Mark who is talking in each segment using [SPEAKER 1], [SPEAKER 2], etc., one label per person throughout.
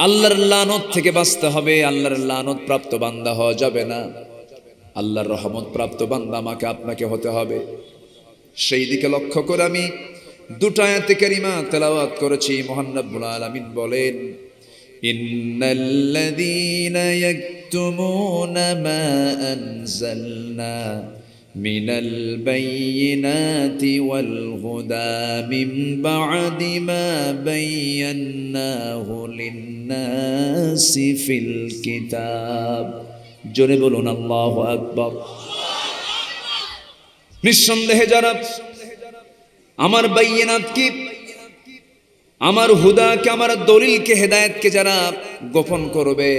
[SPEAKER 1] আল্লাহর লানত থেকে বাঁচতে হবে। আল্লাহর লানত প্রাপ্ত বান্দা হওয়া যাবে না, আল্লাহর রহমত প্রাপ্ত বান্দা আমাকে আপনাকে হতে হবে। সেই দিকে লক্ষ্য করে আমি দুটো আয়াতে কারিমা তেলাওয়াত করেছি। মহান রব্বুল আলামিন বলেন, ইন্নাল্লাযীনা ইয়াকতুমুনা মা আনজালনা মিনাল বায়্যিনাতি ওয়াল হুদা মিন বা'দি মা বায়্যানাহু লিন-নাসি ফিল কিতাব। জোরে বলুন আল্লাহু আকবার। নিঃসন্দেহে যারা আমার বাইয়িনাত কি, আমার হুদাকে, আমার দলিলকে, হেদায়েতকে যারা গোপন করবে,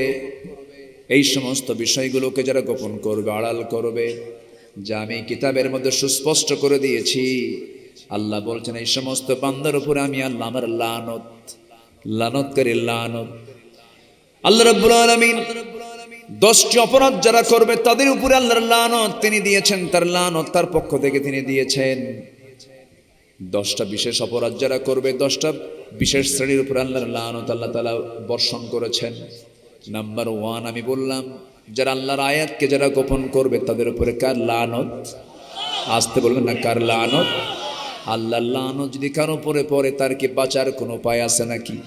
[SPEAKER 1] এই সমস্ত বিষয়গুলোকে যারা গোপন করবে, আড়াল করবে, যা আমি কিতাবের মধ্যে সুস্পষ্ট করে দিয়েছি, আল্লাহ বলছেন এই সমস্ত বান্দার উপরে আমি আল্লাহ আমার লানতকারী লানত। আল্লাহ রাব্বুল আলামিন 10টি অপরাধ যারা করবে তাদের উপরে আল্লাহর লানত তিনি দিয়েছেন, তার লানত তার পক্ষ থেকে তিনি দিয়েছেন। 10টা বিশেষ অপরাধ যারা করবে, 10টা বিশেষ শ্রেণীর উপরে আল্লাহর লানত আল্লাহ তাআলা বর্ষণ করেছেন। নাম্বার 1 আমি বললাম, যারা আল্লাহর আয়াতকে যারা গোপন করবে তাদের উপরে কার লানত? আসতে বলবেন না, কার লানত? আল্লাহর লানত যদি কারো উপরে পড়ে তার কি বাঁচার কোনো উপায় আছে নাকি?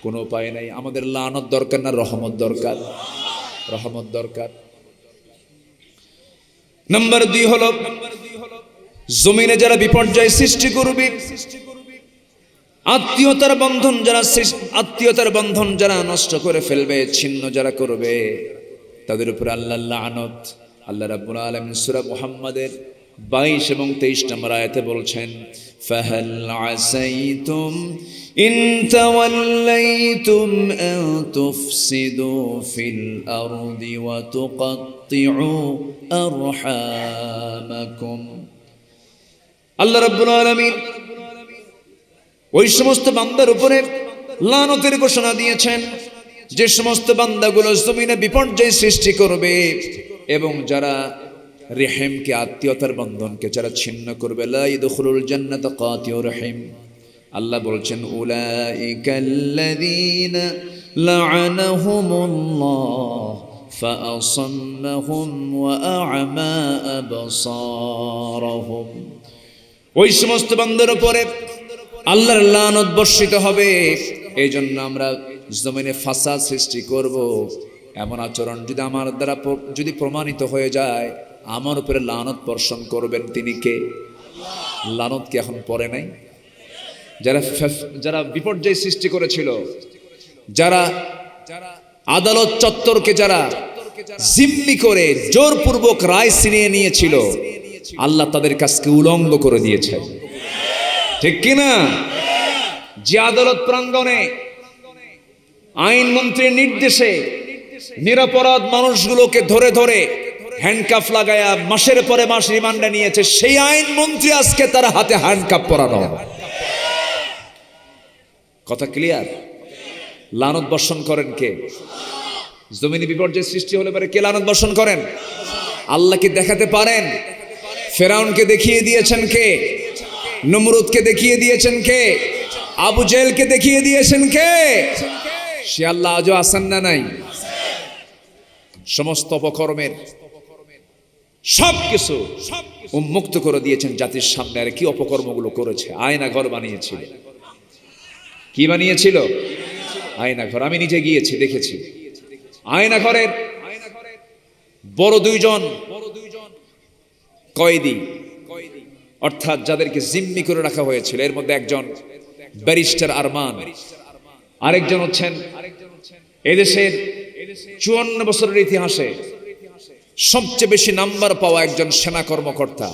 [SPEAKER 1] কোনো উপায় নাই। আমাদের লানত দরকার না রহমত দরকার? রহমত দরকার। নাম্বার 2 হলো, জমিনে যারা বিপর্যয় সৃষ্টি করবে, আত্মীয়তার বন্ধন যারা নষ্ট করে ফেলবে, ছিন্ন যারা করবে, তাদের উপর আল্লাহর লানত। আল্লাহ রাব্বুল আলামিন সূরা মুহাম্মাদের 22 এবং 23 নম্বর আয়াতে বলছেন, ফাহাল আসাইতুম ইন তাওয়াল্লাইতুম আন তুফসিদু ফিল আরদি ওয়া তুকাত্তিউ আরহামাকুম। আল্লাহ রাব্বুল আলামিন ওই সমস্ত বান্দার উপরে লানতের ঘোষণা দিয়েছেন যে সমস্ত বান্দাগুলো জমিনে বিপর্যয় সৃষ্টি করবে এবং যারা রেহেমকে, আত্মীয়তার বন্ধনকে যারা ছিন্ন করবে, লা ইয়াদখুলুল জান্নাতা কাতিউর রহিম। আল্লাহ বলছেন, উলাইকাল্লাযীনা লা'আনাহুমুল্লাহ ফাআসাম্মাহুম ওয়া আ'মা আবসারহুম। ওই সমস্ত বান্দার উপরে আল্লাহর লানত বর্ষিত হবে। এই জন্য আমরা জমিনে ফাসাদ সৃষ্টি করব, এমন আচরণ যদি আমার দ্বারা যদি প্রমাণিত হয়ে যায়, আমার উপরে লানত বর্ষণ করবেন তিনি কে? লানত কি এখন পড়ে নাই? যারা বিপর্যয় সৃষ্টি করেছিল, যারা আদালত চত্বরকে যারা জিম্মি করে জোরপূর্বক রায় ছিনিয়ে নিয়েছিল, আল্লাহ তাদের কাজকে উলঙ্গ করে দিয়েছেন, ঠিক কিনা? যে আদালত প্রাঙ্গণে আইনমন্ত্রীর নির্দেশে নিরপরাধ মানুষগুলোকে ধরে ধরে হ্যান্ডকাফ লাগায়া মাসের পরে মাস রিমান্ডে নিয়েছে, সেই আইনমন্ত্রী আজকে তার হাতে হ্যান্ডকাফ পরানো। কথা ক্লিয়ার? লানত বর্ষণ করেন কে? জমিনে বিপর্যয় সৃষ্টি হলে পরে কে লানত বর্ষণ করেন? আল্লাহকে দেখাতে পারেন? ফেরাউনকে দেখিয়ে দিয়েছেন কে? নমরুদকে দেখিয়ে দিয়েছেন কে? আবু জেহেলকে দেখিয়ে দিয়েছেন কে? সে আল্লাহ আজও আছেন না নাই? সমস্ত অপকর্মের সবকিছু উন্মুক্ত করে দিয়েছেন জাতির সামনে। আর কি অপকর্মগুলো করেছে! আয়না ঘর বানিয়েছিল। কি বানিয়েছিল? আয়না ঘর। আমি নিজে গিয়েছি, দেখেছি। আয়না ঘরের বড় দুইজন কয়েদি, অর্থাৎ যাদেরকে জিম্মি করে রাখা হয়েছিল, এর মধ্যে একজন ব্যারিস্টার আরমান, আরেকজন হচ্ছেন এদেশের 54 বছরের ইতিহাসে সবচেয়ে বেশি নাম্বার পাওয়া একজন সেনা কর্মকর্তা,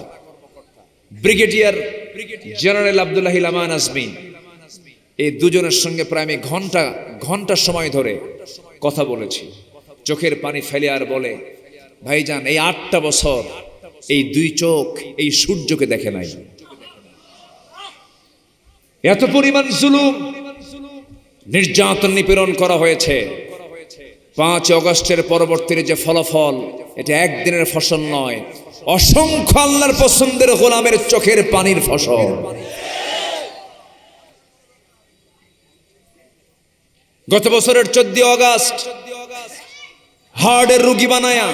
[SPEAKER 1] ব্রিগেডিয়ার জেনারেল আব্দুল্লাহিল আমান আজমি। এই দুজনের সঙ্গে প্রায় আমি ঘন্টা সময় ধরে কথা বলেছি। চোখের পানি ফেলে আর বলে, ভাইজান, এই 8টা বছর এই দুই চোখ এই সূর্যকে দেখে নাই। এত পরিমাণ জুলুম, নির্যাতন, নিপীড়ন করা হয়েছে। 5 আগস্টের পরবর্তীর যে ফলাফল, এটা একদিনের ফসল নয়, অসংখ্য আল্লাহর পছন্দের গোলামের চোখের পানির ফসল। গত বছরের 14 আগস্ট হার্টের রোগী বানায়া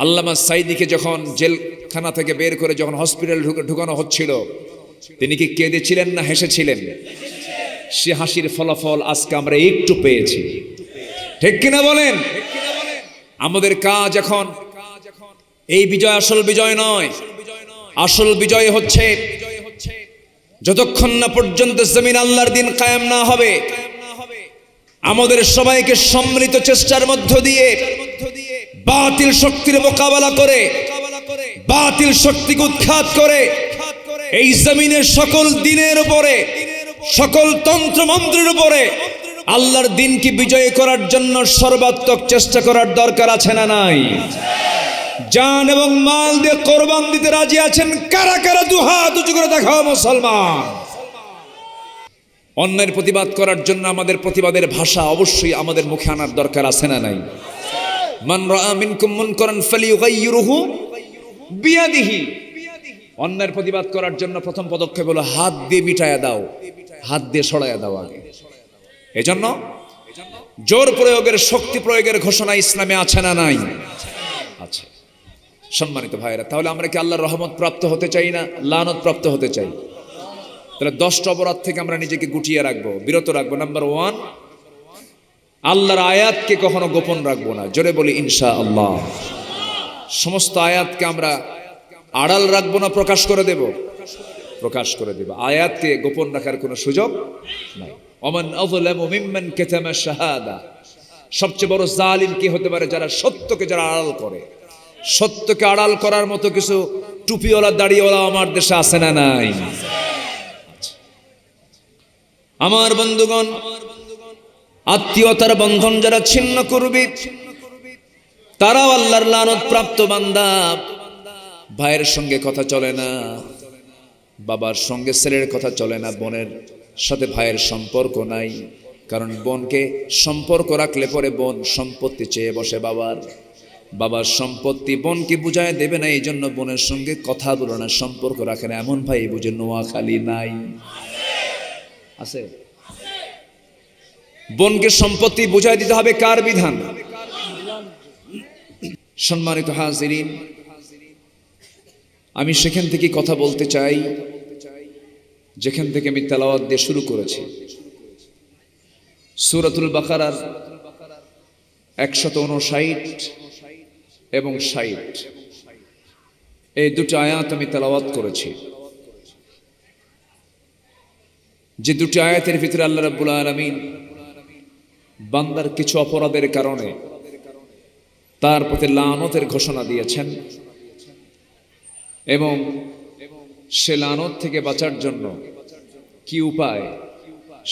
[SPEAKER 1] আল্লামা সাইদিকে যখন জেলখানা থেকে বের করে যখন হসপিটাল ঢুকানো হচ্ছিল, তিনি কি কেঁদেছিলেন না হেসেছিলেন? সে হাসির ফলাফল আজকে আমরা একটু পেয়েছি, ঠিক কিনা বলেন? আমাদের কাজ এখন এই বিজয় আসল বিজয় নয়। আসল বিজয় হচ্ছে যতক্ষণ না পর্যন্ত জমিন আল্লাহর দিন কায়েম না হবে, আমাদের সবাইকে সম্মিলিত চেষ্টার মধ্য দিয়ে বাতিল শক্তির মোকাবেলা করে, বাতিল শক্তিকে উৎখাত করে এই জমিনের সকল দিনের উপরে, সকল তন্ত্র মন্ত্রের উপরে আল্লাহর দিনকে বিজয় করার জন্য সর্বাত্মক চেষ্টা করার দরকার আছে না নাই? জান এবং মাল দিয়ে কোরবান দিতে রাজি আছেন কারা কারা? দুহাত উঁচু করে দেখাও মুসলমান। অন্যের প্রতিবাদ করার জন্য আমাদের প্রতিবাদের ভাষা অবশ্যই আমাদের মুখে আনার দরকার আছে না নাই? মান রাআ মিনকুম মুনকারান ফালিয়ুগাইয়িরহু বিয়াদিহি। অন্যের প্রতিবাদ করার জন্য প্রথম পদক্ষেপ হলো হাত দিয়ে মিটায়া দাও, হাত দিয়ে সরাইয়া দাও আগে। এজন্য জোর প্রয়োগের, শক্তি প্রয়োগের ঘোষণা ইসলামে আছে না নাই? আছে। সম্মানিত ভাইরা, তাহলে আমরা কি আল্লাহর রহমত প্রাপ্ত হতে চাই না লানত প্রাপ্ত হতে চাই? তাহলে 10টা অপরাধ থেকে আমরা নিজেকে গুটিয়ে রাখবো, বিরত রাখবো। নাম্বার 1, আল্লাহর আয়াতকে কখনো গোপন রাখবো না। জোরে বলি ইনশাআল্লাহ। সমস্ত আয়াতকে আমরা আড়াল রাখবো না, প্রকাশ করে দেব, প্রকাশ করে দেব। আয়াতকে গোপন রাখার কোনো সুযোগ নাই। ওমান আযলামু মিম্মান কাতামা শাহাদা। সবচেয়ে বড় জালিম কি হতে পারে? যারা সত্যকে যারা আড়াল করে। সত্যকে আড়াল করার মতো কিছু টুপিওয়ালা দাড়িওয়ালা আমার দেশে আছে না নাই? আমার বন্ধুগণ, আত্মীয়তার বন্ধন যারা ছিন্ন করবে তারাও আল্লাহর লানত প্রাপ্ত বান্দা। ভাইয়ের সঙ্গে কথা চলে না, বাবার সঙ্গে ছেলের কথা চলে না, বোনের সাথে ভাইয়ের সম্পর্ক নাই। কারণ বোনকে সম্পর্ক রাখলে পরে বোন সম্পত্তি চেয়ে বসে বাবার, বাবার সম্পত্তি বোনকে বুঝায় দেবে না, এই জন্য বোনের সঙ্গে কথা বলো না, সম্পর্ক রাখে না। এমন ভাই বুঝে নোয়াখালী নাই? আছে? বোনকে সম্পত্তি বুঝাই দিতে হবে কার বিধান? সম্মানিত হাজিরিন, আমি সেখান থেকে কথা বলতে চাই যেখান থেকে আমি তেলাওয়াত দিয়ে শুরু করেছি। সূরাতুল বাকারার 159 এবং 60 এই দুটো আয়াত আমি তেলাওয়াত করেছি। যে দুটি আয়াতের ভিতরে আল্লাহ রাব্বুল আলামিন বান্দার কিছু অপরাধের কারণে তার প্রতি লানতের ঘোষণা দিয়েছেন এবং সে লানত থেকে বাঁচার জন্য কি উপায়,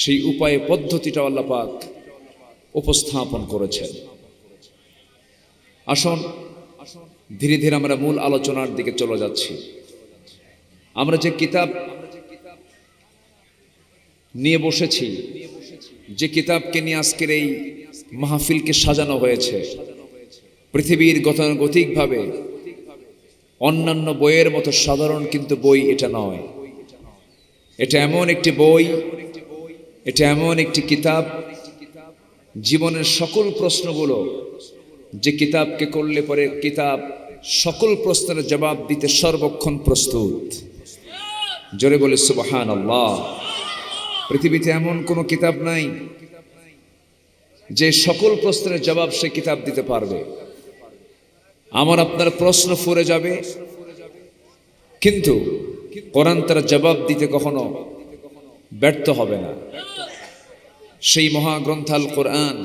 [SPEAKER 1] সেই উপায়ে পদ্ধতিটা আল্লাহ পাক উপস্থাপন করেছেন। আসুন ধীরে ধীরে আমরা মূল আলোচনার দিকে চলে যাচ্ছি। আমরা যে কিতাব নিয়ে বসেছি, যে কিতাবকে নিয়ে আজকের এই মাহফিলকে সাজানো হয়েছে, পৃথিবীর গতানুগতিকভাবে অন্যান্য বইয়ের মতো সাধারণ কিন্তু বই এটা নয়। এটা এমন একটি বই, এটা এমন একটি কিতাব, জীবনের সকল প্রশ্নগুলো যে কিতাবকে করলে পরে কিতাব সকল প্রশ্নের জবাব দিতে সর্বক্ষণ প্রস্তুত। জোরে বলে সুবহানাল্লাহ। পৃথিবীতে এমন কোনো কিতাব নাই যে সকল প্রশ্নের জবাব সে কিতাব দিতে পারবে। আমার আপনার প্রশ্ন ফুরে যাবে, কিন্তু কোরআন তার জবাব দিতে কখনো ব্যর্থ হবে না। সেই মহাগ্রন্থ আল কোরআন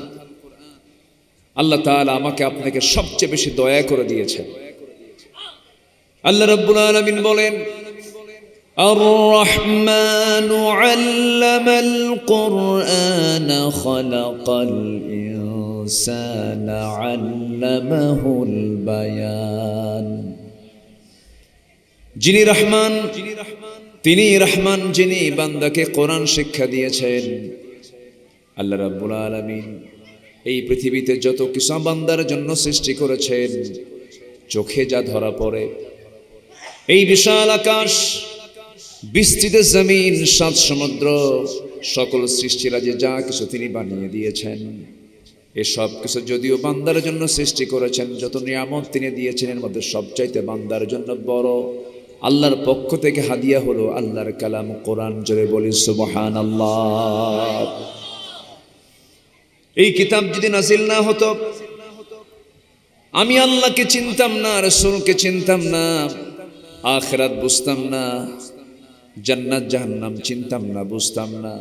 [SPEAKER 1] আল্লাহ তাআলা আমাকে আপনাকে সবচেয়ে বেশি দয়া করে দিয়েছেন। আল্লাহ রাব্বুল আলামিন বলেন, الرحمن علم القرآن خلق الإنسان علمه البيان। যিনি রহমান, তিনি রহমান, যিনি বান্দাকে কোরআন শিক্ষা দিয়েছেন। আল্লাহ রাব্বুল আলামিন এই পৃথিবীতে যত কিছু বান্দার জন্য সৃষ্টি করেছেন, চোখে যা ধরা পড়ে, এই বিশাল আকাশ, বিস্তৃত জমিন, সাত সমুদ্র, সকল সৃষ্টিরাজে যা কিছু তিনি বানিয়ে দিয়েছেন, এসব কিছু যদিও বান্দার জন্য সৃষ্টি করেছেন, যত নিয়ামত তিনি দিয়েছেন এর মধ্যে সবচাইতে বান্দার জন্য বড় আল্লাহর পক্ষ থেকে হাদিয়া হলো আল্লাহর কালাম কোরআন। জোরে বলি সুবহানাল্লাহ। এই কিতাব যদি নাজিল না হতো, আমি আল্লাহকে চিনতাম না, রাসূলকে চিনতাম না, আখিরাত বুঝতাম না, জান্নাত জাহান্নাম চিনতাম না, বুঝতাম না।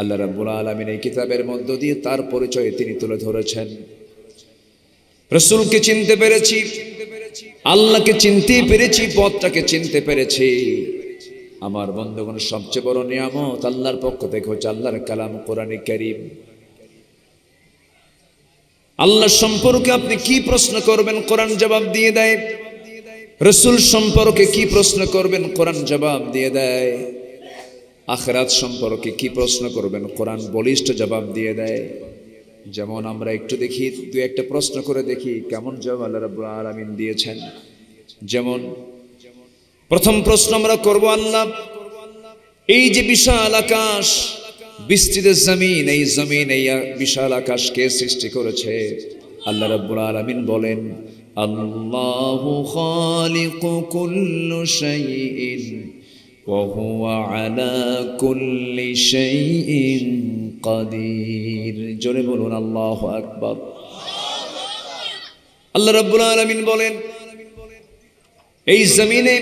[SPEAKER 1] আল্লাহ রাব্বুল আলামিন এই কিতাবের মধ্য দিয়ে তার পরিচয় তিনি তুলে ধরেছেন। রাসূলকে চিনতে পেরেছি, আল্লাহকে চিনতে পেরেছি, পথটাকে চিনতে পেরেছি। আমার বন্ধুগণ, সবচেয়ে বড় নিয়ামত আল্লাহর পক্ষ থেকে হচ্ছে আল্লাহর কালাম কোরআনে কারীম। আল্লাহ সম্পর্কে আপনি কি প্রশ্ন করবেন, কোরআন জবাব দিয়ে দেয়। রাসূল সম্পর্কে কি প্রশ্ন করবেন, কোরআন জবাব দিয়ে দেয়। আখিরাত সম্পর্কে কি প্রশ্ন করবেন, কোরআন বলিষ্ঠ জবাব দিয়ে দেয়। যেমন আমরা একটু দেখি, দুই একটা প্রশ্ন করে দেখি কেমন জবাব আল্লাহ রাব্বুল আলামিন দিয়েছেন। যেমন প্রথম প্রশ্ন আমরা করব, আল্লাহ এই যে বিশাল আকাশ, বিস্তৃত জমিন, এই জমিন, এই বিশাল আকাশ কে সৃষ্টি করেছে? আল্লাহ রাব্বুল আলামিন বলেন, আল্লাহু খালিকু কুল্লি শাইইন ওয়া হুয়া আলা কুল্লি শাইইন কাদির। জোরে বলুন আল্লাহু আকবার। আল্লাহ রাব্বুল আলামিন বলেন, এই জমিনে,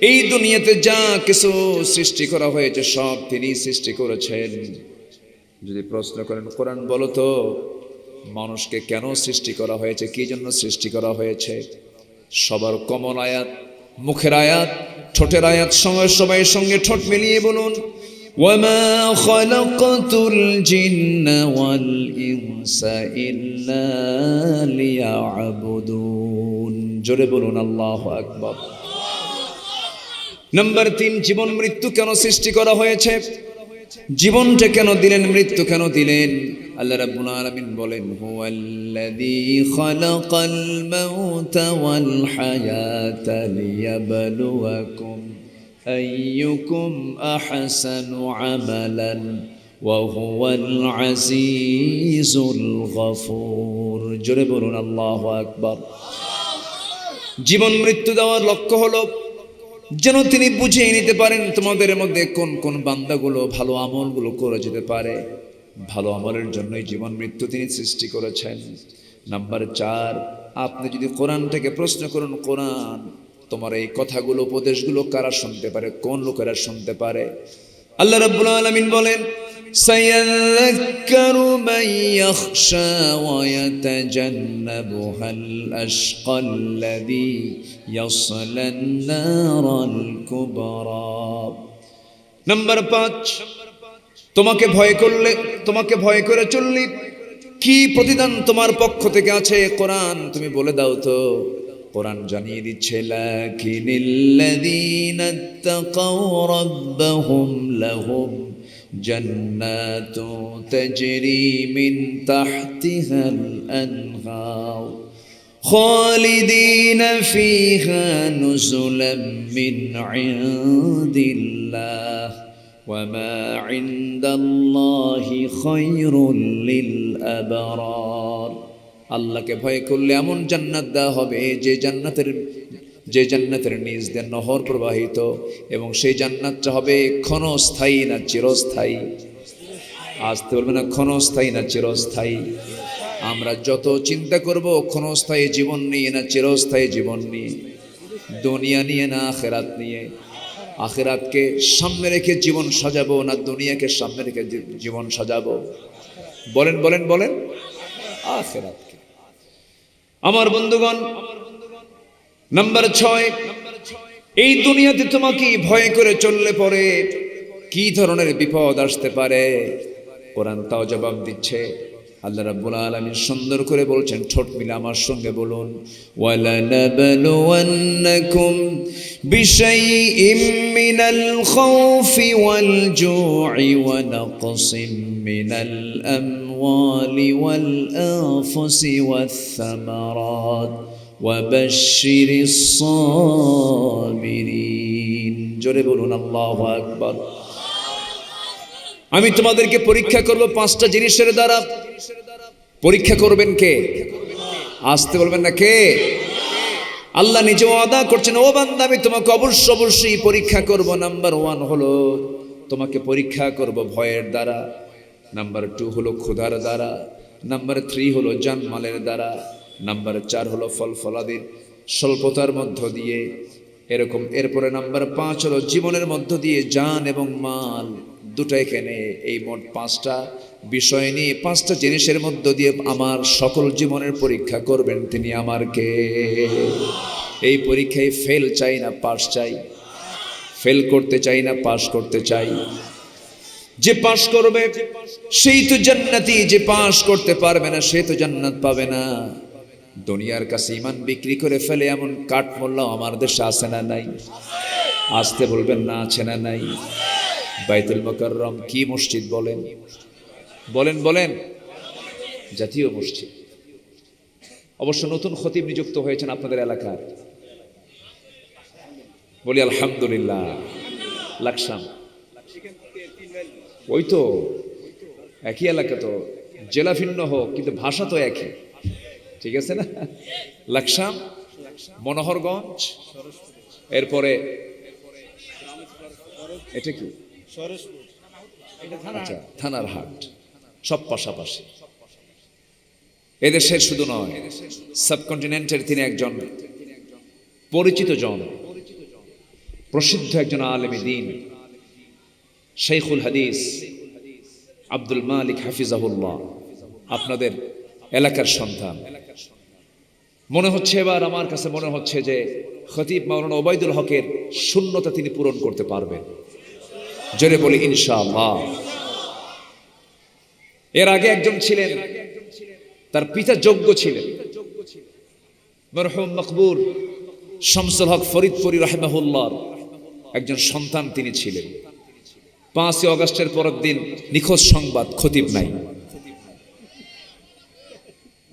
[SPEAKER 1] এই দুনিয়াতে যা কিছু সৃষ্টি করা হয়েছে সব তিনি সৃষ্টি করেছেন। যদি প্রশ্ন করেন কোরআন বলো তো মানুষকে কেন সৃষ্টি করা হয়েছে, কি জন্য সৃষ্টি করা হয়েছে? সবার কমন আয়াত, মুখের আয়াত, ঠোঁটের আয়াত, সবাই সঙ্গে ঠোঁট মিলিয়ে বলুন, ওয়ামা খালাকাতুল জিন্না ওয়াল ইনসা ইল্লা লিয়াবুদুন। জোরে বলুন আল্লাহু আকবার। নাম্বার 3, জীবন মৃত্যু কেন সৃষ্টি করা হয়েছে? জীবনটা কেন দিলেন, মৃত্যু কেন দিলেন? আল্লাহ রাব্বুল আলামিন বলেন, হুয়াল্লাযী খালাকাল মাউতা ওয়াল হায়াতা লিয়াবলুয়াকুম আইয়ুকুম আহসানু আমালান ওয়া হুয়াল আজিজুল গফুর। জোরে বলুন আল্লাহু আকবার। জীবন মৃত্যু দেওয়ার লক্ষ্য হলো যেন তিনি বুঝিয়ে নিতে পারেন তোমাদের মধ্যে কোন কোন বান্দাগুলো ভালো আমলগুলো করে যেতে পারে। ভালো আমলের জন্যই জীবন মৃত্যু তিনি সৃষ্টি করেছেন। নাম্বার 4, আপনি যদি কোরআন থেকে প্রশ্ন করুন, কোরআন তোমার এই কথাগুলো, উপদেশগুলো কারা শুনতে পারে, কোন লোকেরা শুনতে পারে? আল্লাহ রাব্বুল আলামিন বলেন, সায়াযাক্কারু মান ইয়াখশা ওয়া ইয়াতাজান্নাবুহাল আশকাল্লাযী ইয়াসলান নারাল কুবরা। নাম্বার 5, তোমাকে ভয় করে চললে কি প্রতিদান তোমার পক্ষ থেকে আছে? কোরআন তুমি বলে দাও তো। কোরআন জানিয়ে দিচ্ছে, লাকিনিল্লাযীনা ইত্তাকাউ রাব্বাহুম লাহুম জান্নাতু তাজরি মিন তাহতিহাল আনহার খালিদিনা ফিহা নুজুলাম মিন ইনদিল্লাহ ওয়া মা ইনদাল্লাহি খায়রুল লিল আবরার। আল্লাহকে ভয় করলে এমন জান্নাত দেওয়া হবে যে জান্নাতের নিচ দিয়ে নহর প্রবাহিত, এবং সেই জান্নাতটা হবে ক্ষণস্থায়ী না চিরস্থায়ী। আসতে বলবে না, ক্ষণস্থায়ী না চিরস্থায়ী। আমরা যত চিন্তা করব ক্ষণস্থায়ী জীবন নিয়ে না চিরস্থায়ী জীবন নিয়ে, দুনিয়া নিয়ে না আখিরাত নিয়ে। আখিরাতকে সামনে রেখে জীবন সাজাবো না দুনিয়াকে সামনে রেখে জীবন সাজাবো? বলেন বলেন বলেন। আখিরাতকে। আমার বন্ধুগণ, নাম্বার 6, এই দুনিয়াতে তোমাকে ভয় করে চললে পরে কি ধরনের বিপদ আসতে পারে? কোরআন তাও জবাব দিচ্ছে। আল্লাহ রাব্বুল আলামিন সুন্দর করে বলছেন, ঠোঁট মিলে আমার সঙ্গে বলুন, ওয়ালানাবলুওয়ান্নাকুম বিশাইইম মিনাল খাউফি ওয়াল জু'i ওয়া নাকসিম মিনাল আমওয়ালি ওয়াল আনফুসি ওয়াথ সামারাত ওয়া বাশশিরিস সাবিরিন। জোরে বলুন আল্লাহু আকবার। আমি তোমাদেরকে পরীক্ষা করব 5টা জিনিসের দ্বারা। পরীক্ষা করবেন কে? আসতে বলবেন না কে? আল্লাহ নিজে ওয়াদা করছেন, ও বান্দা আমি তোমাকে অবশ্যই পরীক্ষা করব। নাম্বার 1 হলো তোমাকে পরীক্ষা করব ভয়ের দ্বারা, নাম্বার 2 হলো ক্ষুধার দ্বারা, নাম্বার 3 হলো জানমালের দ্বারা, নাম্বার 4 হলো ফল ফলাদির স্বল্পতার মধ্য দিয়ে, এরকম। এরপরে নাম্বার 5 হলো জীবনের মধ্য দিয়ে জান এবং মাল দুটো। এখানে এই মোট 5টা বিষয় নিয়ে 5টা জিনিসের মধ্য দিয়ে আমার সকল জীবনের পরীক্ষা করবেন তিনি আমার কে? এই পরীক্ষায় ফেল চাই না পাস চাই? ফেল করতে চাই না পাস করতে চাই? যে পাস করবে সেই তো জান্নাতি, যে পাস করতে পারবে না সে তো জান্নাত পাবে না। দুনিয়ার কাছে ঈমান বিক্রি করে ফেলে এমন কাঠ মোল্লা আমার দেশে আছে না নাই? আসতে বলবেন না আছে না নাই? বাইতুল মুকাররম কি মসজিদ বলেন? বলেন বলেন। জাতীয় মসজিদ। অবশ্য নতুন খতিব নিযুক্ত হয়েছেন আপনাদের এলাকার, বলি আলহামদুলিল্লাহ। লাকসাম, ওই তো একই এলাকা, তো জেলা ভিন্ন হোক কিন্তু ভাষা তো একই, ঠিক আছে না? লাকসাম, মনোহরগঞ্জ, এরপরে এটা কি আচ্ছা থানার হাট, সব পাশাপাশি। এদেশের শুধু নয়, সাবকন্টিনেন্টের তিনি একজন পরিচিত জন, প্রসিদ্ধ একজন আলেমে দ্বীন, শাইখুল হাদিস আব্দুল মালিক হাফিজাহুল্লাহ, আপনাদের এলাকার সন্তান। মনে হচ্ছে এবার আমার কাছে মনে হচ্ছে যে খতিব মাওলানা ওবায়দুল হকের শূন্যতা তিনি পূরণ করতে পারবেন। জোরে বলি ইনশাআল্লাহ। এর আগে একজন ছিলেন, তার পিতা যোগ্য ছিলেন, মরহুম মকবুর শামসুল হক ফরিদপুরি রাহিমাহুল্লাহ একজন সন্তান তিনি ছিলেন। 5ই অগস্টের পরের দিন নিখোঁজ সংবাদ, খতিব নাই।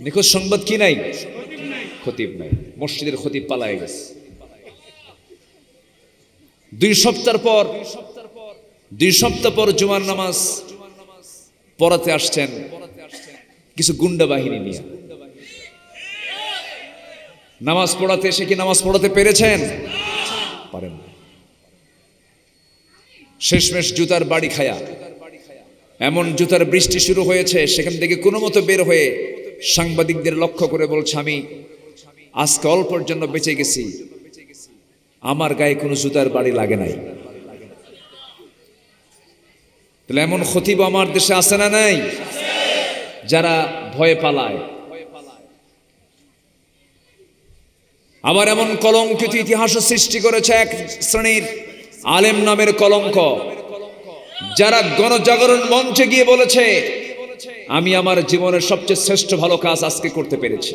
[SPEAKER 1] নিখোঁজ সংবাদ কি নাই? খতিব নাই। মসজিদের খতিব পালায় গেছে। 2 সপ্তাহ পর জুমার নামাজ পড়াতে আসছেন কিছু গুন্ডা বাহিনী নিয়ে। নামাজ পড়াতে এসে কি নামাজ পড়াতে পেরেছেন? পারেন না। শেষমেশ জুতার বাড়ি খায়া, এমন জুতার বৃষ্টি শুরু হয়েছে, সেখান থেকে কোনো মতো বের হয়ে সাংবাদিকদের লক্ষ্য করে বলছে, আমি আজকে অল্পের জন্য বেঁচে গেছি, আমার গায়ে কোনো জুতার বাড়ি লাগে নাই। তাহলে এমন খতিব আমার দেশে আছে না নাই? যারা ভয়ে পালায়। আবার এমন কলঙ্কিত ইতিহাস সৃষ্টি করেছে এক শ্রেণীর আলেম নামের কলঙ্ক, যারা গণজাগরণ মঞ্চে গিয়ে বলেছে, আমি আমার জীবনের সবচেয়ে শ্রেষ্ঠ ভালো কাজ আজকে করতে পেরেছি।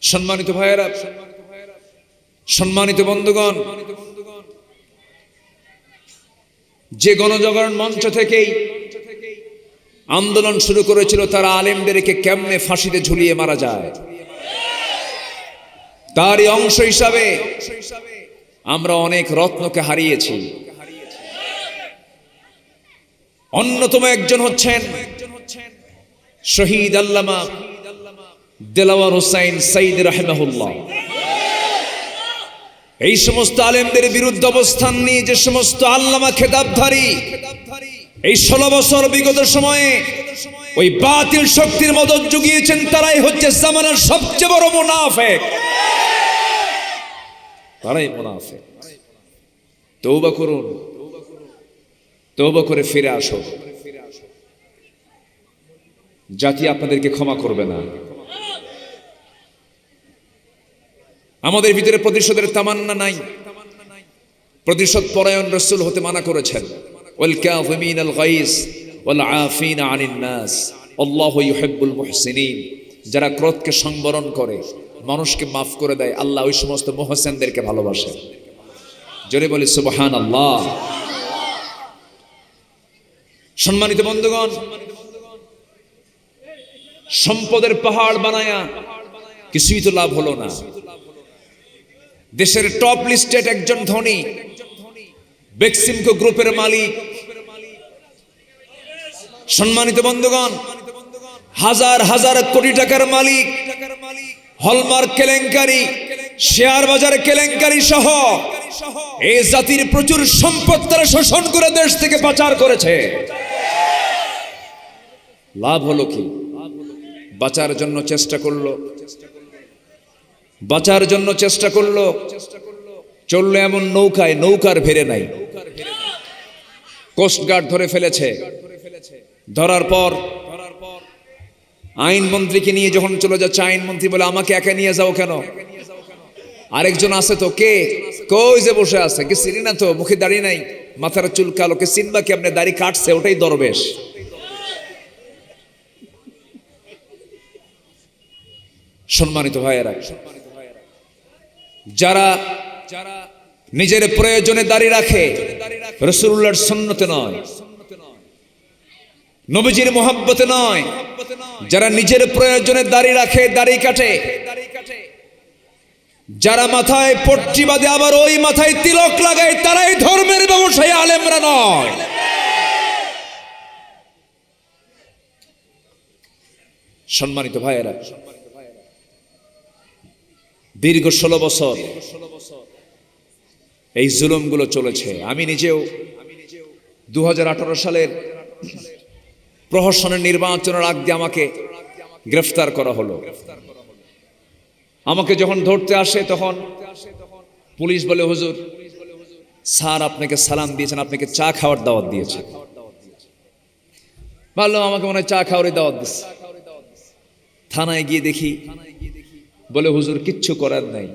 [SPEAKER 1] সম্মানিত ভাইয়েরা, সম্মানিত বন্ধুগণ, যে গণজাগরণ মঞ্চ থেকেই আন্দোলন শুরু করেছিল, তারা আলেমদেরকে কেমনে ফাঁসিতে ঝুলিয়ে মারা যায়, তারই অংশ হিসাবে আমরা অনেক রত্নকে হারিয়েছি। অন্যতম একজন হচ্ছেন শহীদ আল্লামা দেলাওয়ার হোসাইন সাইদ রাহিমাহুল্লাহ। এই সমস্ত আলেমদের বিরুদ্ধে অবস্থান নিয়ে যে সমস্ত আল্লামা খেতাবধারী এই 16 বছর বিগত সময়ে ওই বাতিল শক্তির মদত জুগিয়েছেন, তারাই হচ্ছে জামানার সবচেয়ে বড় মুনাফিক। তারাই মুনাফিক। তওবা করুন, তওবা করে ফিরে আসো। জাতি আপনাদেরকে ক্ষমা করবে না। আমাদের ভিতরে প্রতিশোধের তামান্না নাই। প্রতিশোধ পরায়ণ রাসূল হতে মানা করেছেন, ওয়াল কাযিমিনাল গায়জ ওয়াল আফিনা আনিন নাস আল্লাহু ইউহিব্বুল মুহসিনিন। যারা ক্রোধকে সংবরণ করে, মানুষকে মাফ করে দেয়, আল্লাহ ওই সমস্ত মুহসিনদেরকে ভালোবাসেন। জোরে বলি সুবহানাল্লাহ। সম্মানিত বন্ধুগণ, সম্পদের পাহাড় বানায়া কিছুই তো লাভ হলো না। দেশের টপ লিস্টেড একজন ধনী, বেক্সিমকো গ্রুপের মালিক। সম্মানিত বন্ধুগণ, হাজার হাজার কোটি টাকার মালিক, হলমার্ক কেলেঙ্কারি, শেয়ার বাজার কেলেঙ্কারি সহ এই জাতির প্রচুর সম্পদ তারা শোষণ করে দেশ থেকে পাচার করেছে। লাভ হলো কি? বাঁচার জন্য চেষ্টা করলো, বাঁচার জন্য চেষ্টা করলো, চললো এমন নৌকায়, নৌকার ভেড়ে নাই। কোস্টগার্ড ধরে ফেলেছে। ধরার পর আইনমন্ত্রীকে নিয়ে যখন চলে যাচ্ছে, আইনমন্ত্রী বলে আমাকে একা নিয়ে যাও কেন? আরেকজন আছে তো, কে? কই যে বসে আছে, কে চিনি না তো, মুখে দাড়ি নাই, মাথার চুল কালো, কে চিনবা কি? আপনি দাড়ি কাটছে, ওটাই দরবেশ। সম্মানিত ভাইয়েরা, যারা নিজের প্রয়োজনে দাড়ি রাখে, রাসূলুল্লাহর সুন্নতে নয়, নবীজির মুহাব্বতে নয়, যারা নিজের প্রয়োজনে দাড়ি রাখে, দাড়ি কাটে, যারা মাথায় পট্টি বাঁধে আবার ওই মাথায় তিলক লাগায়, তারাই ধর্মের ব্যবসায়ী, আলেমরা নয়। সম্মানিত ভাইয়েরা, দীর্ঘ 16 বছর এই জুলুমগুলো চলেছে। আমি নিজেও 2018 সালের প্রহসনের নির্বাচনের আগ দিয়ে আমাকে গ্রেফতার করা হলো। আমাকে যখন ধরতে আসে তখন পুলিশ বলে, হুজুর স্যার আপনাকে সালাম দিয়েছেন, আপনাকে চা খাওয়ার দাওয়াত দিয়েছে। ভাবলাম আমাকে মনে হয় চা খাওয়ারই দাওয়াত দিচ্ছে। থানায় গিয়ে দেখি, বলে হুজুর কিচ্ছু করার নাই,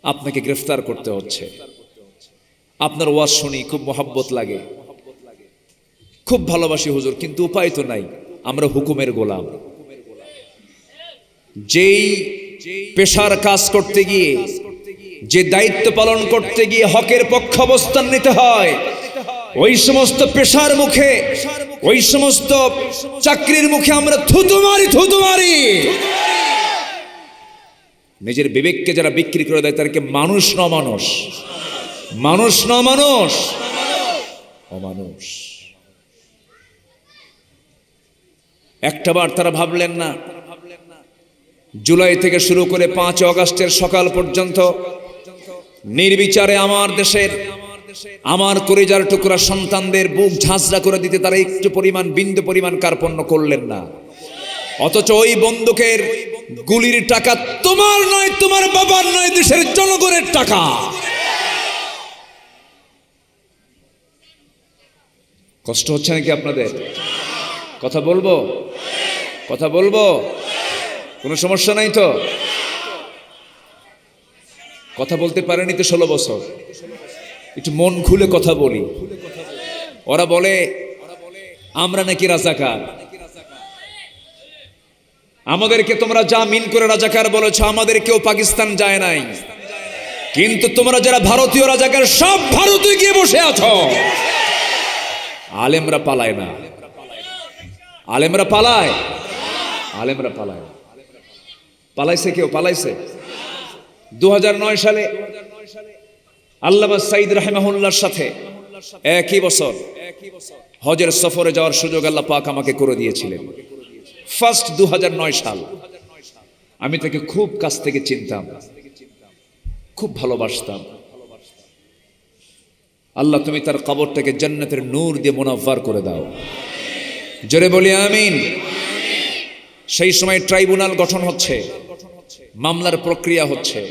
[SPEAKER 1] আপনাকে গ্রেফতার করতে হচ্ছে। আপনার ওয়াজ শুনি, খুব মহাব্বত লাগে, খুব ভালোবাসি হুজুর, কিন্তু উপায় তো নাই, আমরা হুকুমের গোলাম। যেই পেশার কাজ করতে গিয়ে, যে দায়িত্ব পালন করতে গিয়ে হকের পক্ষে অবস্থান নিতে হয়, ওই সমস্ত পেশার মুখে, ওই সমস্ত চাকরির মুখে আমরা থুতু মারি, থুতু মারি। নিজের বিবেককে যারা বিক্রি করে দেয়, তাদেরকে মানুষ ন মানুষ, মানুষ ন মানুষ, অমানুষ। একটাবার তারা ভাবলেন না জুলাই থেকে শুরু করে 5 আগস্টের সকাল পর্যন্ত নির্বিচারে আমার দেশের, আমার কলিজার টুকরা সন্তানদের বুক ঝাঁঝরা করে দিতে তারা একটু পরিমাণ, বিন্দু পরিমাণ কার্পণ্য করলেন না। অথচ ওই বন্দুকের গুলির টাকা তোমার নয়, তোমার বাবার নয়, দেশের জনগণের টাকা। কষ্ট হচ্ছে নাকি আপনাদের? কথা বলবো, কথা বলবো, কোনো সমস্যা নাই তো? কথা বলতে পারেনি তো 16 বছর, একটু মন খুলে কথা বলি। ওরা বলে আমরা নাকি রাজাকার, আমাদেরকে তোমরা যা মিন করে রাজাকার বলেছ, আমাদের কেউ পাকিস্তান যায় নাই, কিন্তু তোমরা যারা ভারতীয় রাজাকার, সব ভারতে গিয়ে বসে আছো। আলেমরা পালায় না, আলেমরা পালায়, আলেমরা পালায়। পালাইছে কেউ? পালাইছে। 2009 সালে আল্লামা সাইদ রাহিমাহুল্লাহর সাথে একই বছর হজের সফরে যাওয়ার সুযোগ আল্লাহ পাক আমাকে করে দিয়েছিলেন। ফার্স্ট 2009 সাল। আমি তাকে খুব কাছ থেকে চিনতাম, খুব ভালোবাসতাম। আল্লাহ তুমি তার কবরটাকে জান্নাতের নূর দিয়ে মুনাফফার করে দাও, জোরে বলি আমিন। সেই সময় ট্রাইব্যুনাল গঠন হচ্ছে, মামলার প্রক্রিয়া হচ্ছে।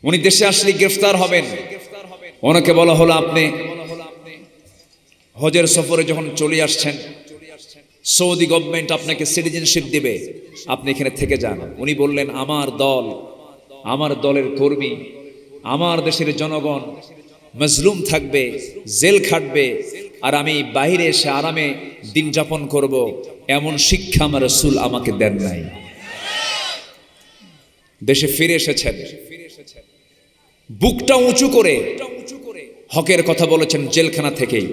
[SPEAKER 1] উনি দেশে আসলে গ্রেফতার হবেন। ওনাকে বলা হলো আপনি হজের সফরে যখন চলে আসছেন, সৌদি গভর্নমেন্ট আপনাকে সিটিজেনশিপ দিবে, আপনি এখানে থেকে যান। উনি বললেন আমার দল, আমার দলের কর্মী, আমার দেশের জনগণ মজলুম থাকবে, জেল খাটবে, আর আমি বাইরে এসে আরামে দিন যাপন করব, এমন শিক্ষা আমার রাসূল আমাকে দেন নাই। দেশে ফিরে এসেছেন, বুকটা উঁচু করে হকের কথা বলেছেন জেলখানা থেকেই।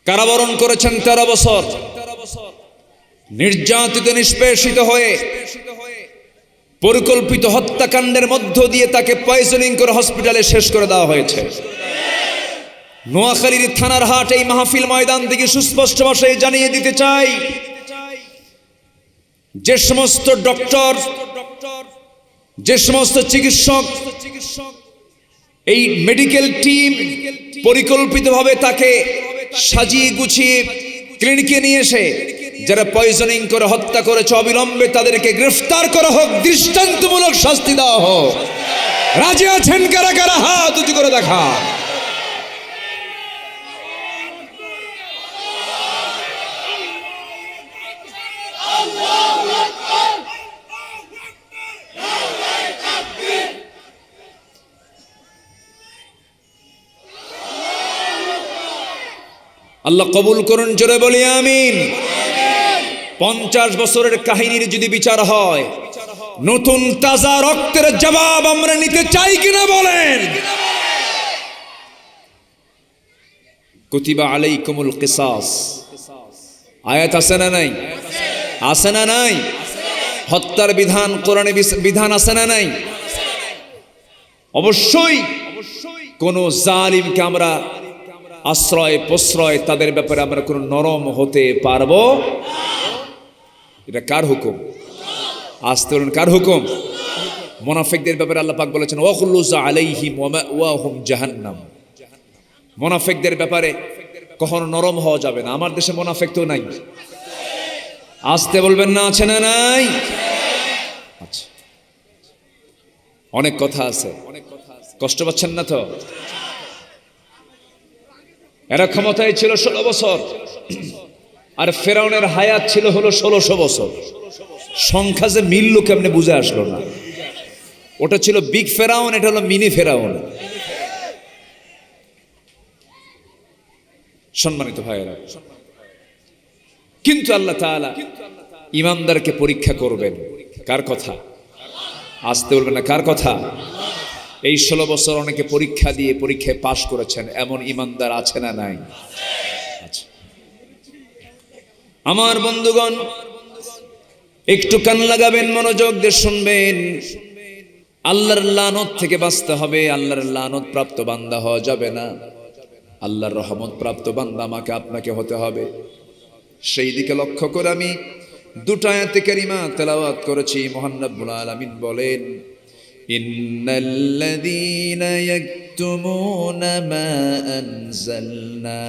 [SPEAKER 1] কারাবরণ করেছেন 13 বছর, নির্যাতিত নিষ্পেষিত হয়ে পরিকল্পিত হত্যাকাণ্ডের মধ্য দিয়ে তাকে পয়জনিং করে হসপিটালে শেষ করে দেওয়া হয়েছে। নোয়াখালীর থানার হাট এই মাহফিল ময়দান থেকে সুস্পষ্ট ভাষায় জানিয়ে দিতে চাই, যে সমস্ত ডক্টর, যে সমস্ত চিকিৎসক, এই মেডিকেল টিম পরিকল্পিতভাবে তাকে সাজিয়ে গুছিয়ে ক্লিনিকে নিয়ে এসে যারা পয়জনিং করে হত্যা করেছে, অবিলম্বে তাদেরকে গ্রেফতার করা হোক, দৃষ্টান্তমূলক শাস্তি দেওয়া হোক। রাজি আছেন কারা কারা? হাত উঁচু করে দেখা। আল্লাহ কবুল করুন, জোরে বলি আমিন। 50 বছরের কাহিনীর যদি বিচার হয়, নতুন তাজা রক্তের জবাব আমরা নিতে চাই কিনা বলেন? কুতিবা আলাইকুমুল কিসাস আয়াত আছে না নাই? আছে না নাই? হত্যার বিধান, কোরআনে বিধান আছে না নাই? অবশ্যই কোন জালিমকে আমরা আশ্রয় প্রশ্রয়, তাদের ব্যাপারে আমরা কোনো নরম হতে পারবো? এটা কার হুকুম? আসতে বলুন, কার হুকুম? মুনাফিকদের ব্যাপারে আল্লাহ পাক বলেছেন ওয়াকুল্লুজ আলাইহিম ওয়া মাওয়াহুম জাহান্নাম। মুনাফিকদের ব্যাপারে কখনো নরম হওয়া যাবে না। আমার দেশে মুনাফিক তো নাই, আসতে বলবেন না, আছে না নাই? আচ্ছা, অনেক কথা আছে, কষ্ট পাচ্ছেন না তো? এরা ক্ষমতায় ছিল 16 বছর, আর ফেরাউনের হায়াত ছিল হলো 1600 বছর। সংখ্যা যে মিলল কেমনে বুঝে আসলো না। ওটা ছিল বিগ ফেরাউন, এটা হলো মিনি ফেরাউন। সম্মানিত ভাইয়েরা, কিন্তু আল্লাহ তাআলা ইমানদারকে পরীক্ষা করবেন। কার কথা? আসতে বলবেন না, কার কথা? এই 16 বছর অনেকে পরীক্ষা দিয়ে পরীক্ষায় পাশ করেছেন, এমন ইমানদার আছে না নাই? আচ্ছা আমার বন্ধুগণ, একটু কান লাগাবেন, মনোযোগ দিয়ে শুনবেন। আল্লাহর লানত থেকে বাঁচতে হবে। আল্লাহর লানত প্রাপ্ত বান্দা হওয়া যাবে না। আল্লাহর রহমত প্রাপ্ত বান্দা আমাকে আপনাকে হতে হবে। সেই দিকে লক্ষ্য করে আমি 2টা আয়াতে কারিমা তেলাওয়াত করেছি। মহান রব্বুল আলামিন বলেন, ইন্নাল্লাযীনা ইয়াকতুমুনা মা আনজালনা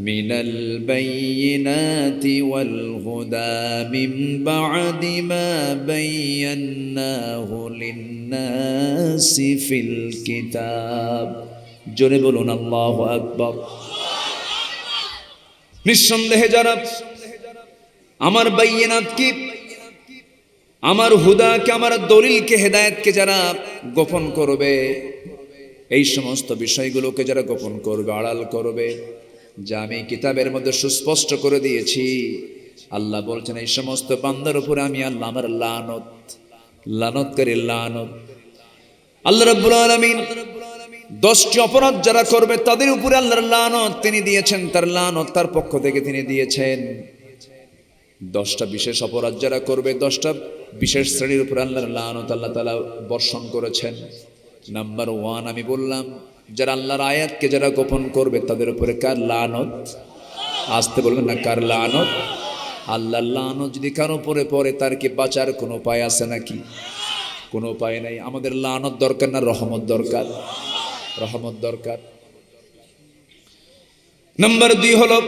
[SPEAKER 1] মিনাল বায়্যিনাতি ওয়াল হুদা মিন বা'দি মা বায়্যানাহু লিন-নাসি ফিল কিতাব। জোরে বলুন আল্লাহু আকবার। নিঃসন্দেহে যারা আমার বায়্যিনাতকে, আমার হুদাকে, আমার দলিলকে, হেদায়েতকে যারা গোপন করবে, এই সমস্ত বিষয়গুলোকে যারা গোপন করবে, আড়াল করবে, যা আমি কিতাবের মধ্যে সুস্পষ্ট করে দিয়েছি, আল্লাহ বলছেন এই সমস্ত বান্দার উপরে আমি আল্লাহ আমার লানত, লানতকারী লানত। আল্লাহ রাব্বুল আলামিন 10টি অপরাধ যারা করবে তাদের উপরে আল্লাহর লানত তিনি দিয়েছেন। তার লানত তার পক্ষ থেকে তিনি দিয়েছেন। 10টা বিশেষ অপরাধ যারা করবে, 10টা বিশেষ শ্রেণীর উপরে আল্লাহর লানত আল্লাহ তাআলা বর্ষণ করেছেন। নাম্বার 1 আমি বললাম, যারা আল্লাহর আয়াতকে যারা গোপন করবে তাদের উপরে কার লানত? আসতে বলবেন না, কার লানত? আল্লাহর লানত যদি কার উপরে পড়ে তার কি বাঁচার কোনো উপায় আছে নাকি? কোনো উপায় নাই। আমাদের লানত দরকার না রহমত দরকার? রহমত দরকার। নাম্বার 2 হলো,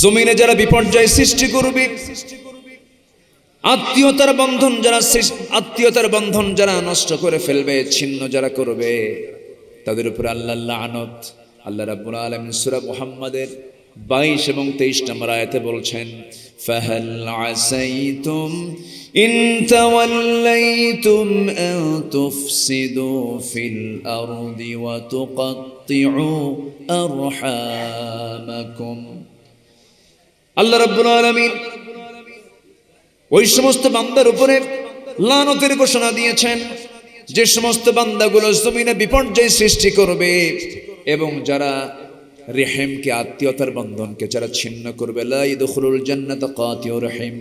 [SPEAKER 1] জমিনে যারা বিপর্যয় সৃষ্টি করবে, আত্মীয়তার বন্ধন যারা নষ্ট করে ফেলবে, ছিন্ন যারা করবে, তাদের উপরে আল্লাহর লানত। আল্লাহ রাব্বুল আলামিন সূরা মুহাম্মাদের 22 এবং 23 নম্বর আয়াতে বলছেন, ফাহাল আসাইতুম ইন তাওয়াল্লাইতুম আন তুফসিদু ফিল আরদি ওয়া তুকাত্তিউ আরহামাকুম। আল্লাহ রাব্বুল আলামিন ওই সমস্ত বান্দার উপরে লানতের ঘোষণা দিয়েছেন যে সমস্ত বান্দাগুলো জমিনে বিপর্যয় সৃষ্টি করবে এবং যারা রেহেমকে আত্মীয়তার বন্ধনকে যারা ছিন্ন করবে, লা ইয়াদখুলুল জান্নাতা কাতিউর রহিম।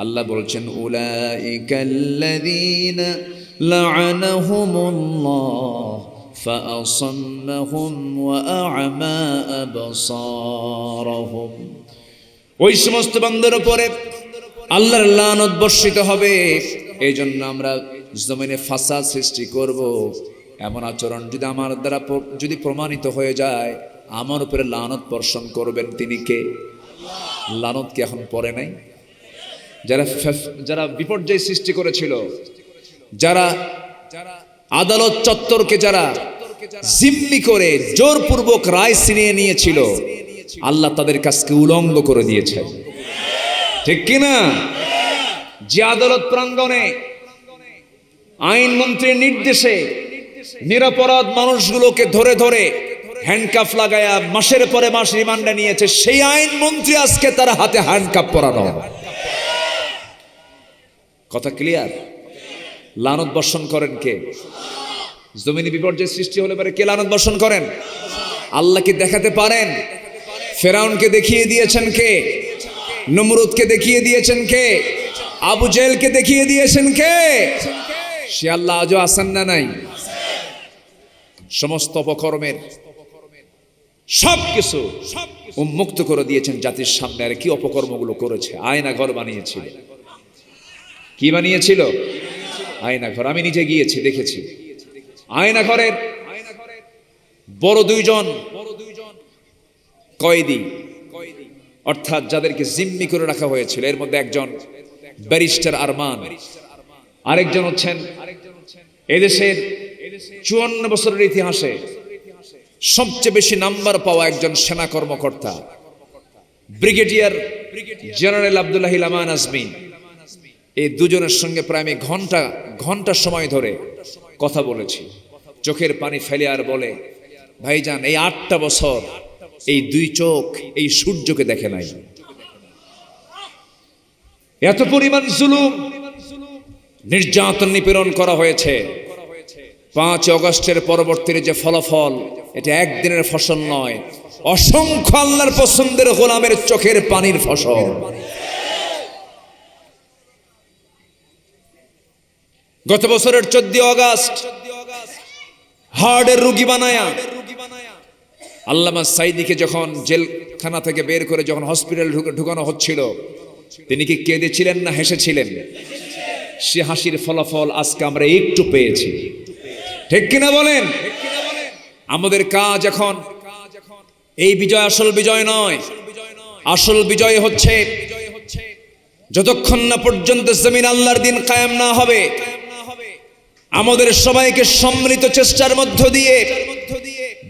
[SPEAKER 1] আল্লাহ বলছেন উলাইকাল্লাযীনা লা'আনাহুমুল্লাহ ফাআসাম্মাহুম ওয়া আ'মা আবসারহুম। ওই সমস্ত বান্দার উপরে আল্লাহর লানত বর্ষিত হবে। এই জন্য আমরা জমিনে ফাসাদ সৃষ্টি করব, এমন আচরণ যদি আমার দ্বারা যদি প্রমাণিত হয়ে যায়, আমার উপরে লানত বর্ষণ করবেন তিনি কে? লানত কি এখন পড়ে নাই? যারা বিপর্যয় সৃষ্টি করেছিল, যারা আদালত চত্বরকে যারা জিম্মি করে জোরপূর্বক রায় ছিনিয়ে নিয়েছিল, আল্লাহ তাদের কাছকে উলঙ্গ করে দিয়েছে, ঠিক কিনা? যে আদালত প্রাঙ্গণে আইন মন্ত্রীর নির্দেশে নিরপরাধ মানুষগুলোকে ধরে ধরে হ্যান্ডকাফ লাগায়া মাসের পরে মাস রিমান্ডে নিয়েছে, সেই আইন মন্ত্রী আজকে তার হাতে হ্যান্ডকাফ পরানো। কথা ক্লিয়ার? লানত বর্ষণ করেন কে? জমিনে বিপর্যয় সৃষ্টি হলে পরে কে লানত বর্ষণ করেন? আল্লাহকে দেখাতে পারেন? ফেরাউনকে দেখিয়ে দিয়েছেন কে? নমরুদকে দেখিয়ে দিয়েছেন কে? আবু জেহেলকে দেখিয়ে দিয়েছেন কে? সে আল্লাহ আজও আছেন না নাই? সমস্ত অপকর্মের সবকিছু উন্মুক্ত করে দিয়েছেন জাতির সামনে। আর কি অপকর্মগুলো করেছে! আয়না ঘর বানিয়েছিল। কি বানিয়েছিল? আয়না ঘর। আমি নিজে গিয়েছি, দেখেছি। আয়না ঘরের বড় দুইজন কয়েদি, অর্থাৎ যাদেরকে জিম্মি করে রাখা হয়েছিল, এর মধ্যে একজন ব্যারিস্টার আরমান, আরেকজন হচ্ছেন এদেশের 54 বছরের ইতিহাসে সবচেয়ে বেশি নাম্বার পাওয়া একজন সেনা কর্মকর্তা, ব্রিগেডিয়ার জেনারেল আব্দুল্লাহ আমান আজমি। এই দুজনের সঙ্গে প্রায় আমি ঘন্টা সময় ধরে কথা বলেছি। চোখের পানি ফেলে আর বলে, ভাইজান, এই 8টা বছর এই দুই চোখ এই সূর্যকে দেখে নাই। এত পরিমাণ জুলুম, নির্যাতন, নিপীড়ন করা হয়েছে। 5 অগস্টের পরবর্তী যে ফলাফল, এটা একদিনের ফসল নয়, অসংখ্য আল্লাহর পছন্দের গোলামের চোখের পানির ফসল। গত বছরের 14 অগস্ট হার্টের রোগী বানায়া আল্লামা সাইদিকে যখন জেলখানা থেকে বের করে যখন হসপিটালে ঢুকানো হচ্ছিল, তিনি কি কেঁদেছিলেন না হেসেছিলেন? সে হাসির ফলাফল আজকে আমরা একটু পেয়েছি, ঠিক কিনা বলেন? আমাদের কাজ এখন এই বিজয় আসল বিজয় নয়। আসল বিজয় হচ্ছে যতক্ষণ না পর্যন্ত জমিন আল্লাহর দিন কায়েম না হবে, আমাদের সবাইকে সম্মিলিত চেষ্টার মধ্য দিয়ে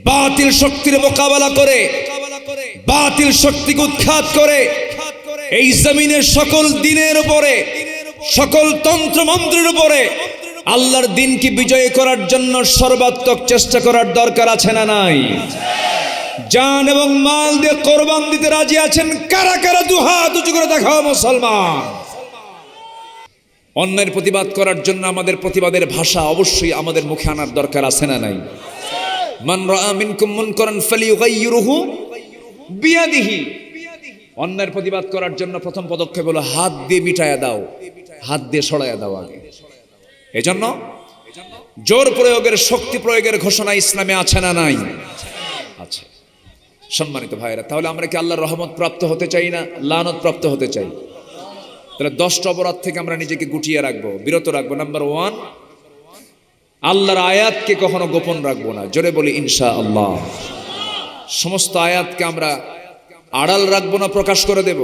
[SPEAKER 1] বাতিল শক্তির মোকাবেলা করে, বাতিল শক্তিকে উৎখাত করে এই জমিনের সকল দিনের উপরে, সকল তন্ত্র মন্ত্রের উপরে আল্লাহর দিনকে বিজয় করার জন্য সর্বাত্মক চেষ্টা করার দরকার আছে না নাই? জান এবং মাল দিয়ে কোরবান দিতে রাজি আছেন কারা কারা? দুহাত উঁচু করে দেখাও মুসলমান। অন্যের প্রতিবাদ করার জন্য আমাদের প্রতিবাদের ভাষা অবশ্যই আমাদের মুখে আনার দরকার আছে না নাই? মান রাআ মিনকুম মুনকারান ফালিয়ুগাইয়িরহু বিয়াদিহি। অন্যের প্রতিবাদ করার জন্য প্রথম পদক্ষেপ হলো হাত দিয়ে মিটায়া দাও, হাত দিয়ে সরাইয়া দাও আগে। এজন্য জোর প্রয়োগের, শক্তি প্রয়োগের ঘোষণা ইসলামে আছে না নাই? আছে। সম্মানিত ভাইরা, তাহলে আমরা কি আল্লাহর রহমত প্রাপ্ত হতে চাই না লানত প্রাপ্ত হতে চাই? তাহলে 10টা অপরাধ থেকে আমরা নিজেকে গুটিয়ে রাখবো, বিরত রাখবো। নাম্বার 1, আল্লাহর আয়াতকে কখনো গোপন রাখবো না। জোরে বলি ইনশাআল্লাহ। সমস্ত আয়াতকে আমরা আড়াল রাখবো না, প্রকাশ করে দেব,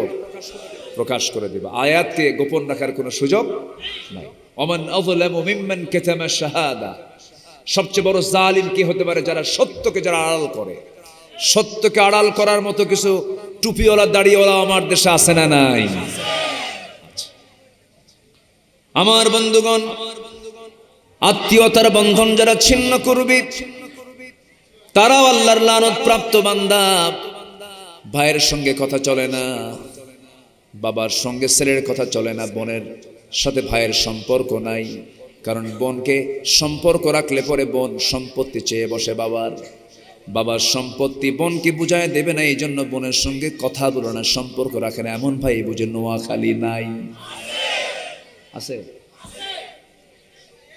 [SPEAKER 1] প্রকাশ করে দেব। আয়াতকে গোপন রাখার কোনো সুযোগ নাই। ওমান আযলামু মিম্মান কাতামা শাহাদা। সবচেয়ে বড় জালিম কি হতে পারে? যারা সত্যকে যারা আড়াল করে। সত্যকে আড়াল করার মতো কিছু টুপিওয়ালা দাড়িওয়ালা আমার দেশে আছে না নাই? আমার বন্ধুগণ, আত্মীয়তার বন্ধন যারা ছিন্ন করবে তারাও আল্লাহর লানত প্রাপ্ত বান্দা। ভাইয়ের সঙ্গে কথা চলে না, বাবার সঙ্গে ছেলের কথা চলে না, বোনের সাথে ভাইয়ের সম্পর্ক নাই, কারণ বোনকে সম্পর্ক রাখলে পরে বোন সম্পত্তি চেয়ে বসে বাবার সম্পত্তি বোনকে বুঝায় দেবে না, এই জন্য বোনের সঙ্গে কথা বলো না, সম্পর্ক রাখে না। এমন ভাই বুঝে নোয়াখালী নাই আছে?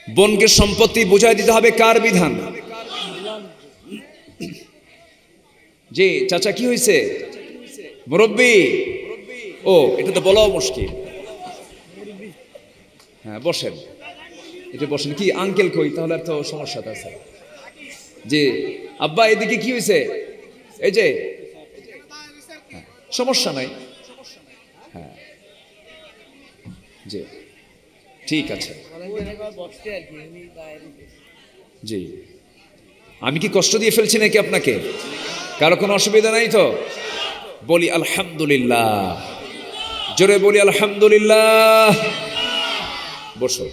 [SPEAKER 1] বোনকে সম্পত্তি বুঝাই দিতে হবে কার বিধান? জি চাচা কি হয়েছে? মুরব্বি? ও এটা তো বলাও মুশকিল। হ্যাঁ বসেন, এটা বসেন। কি আঙ্কেল কই? তাহলে আর তো সমস্যা আছে। যে আব্বা এদিকে কি হয়েছে? এই যে সমস্যা নাই। হ্যাঁ জি ঠিক আছে। জি আমি কি কষ্ট দিয়ে ফেলছি নাকি আপনাকে? কারো কোনো অসুবিধা নাই তো? বলি আলহামদুলিল্লাহ, জোরে বলি আলহামদুলিল্লাহ। বসো।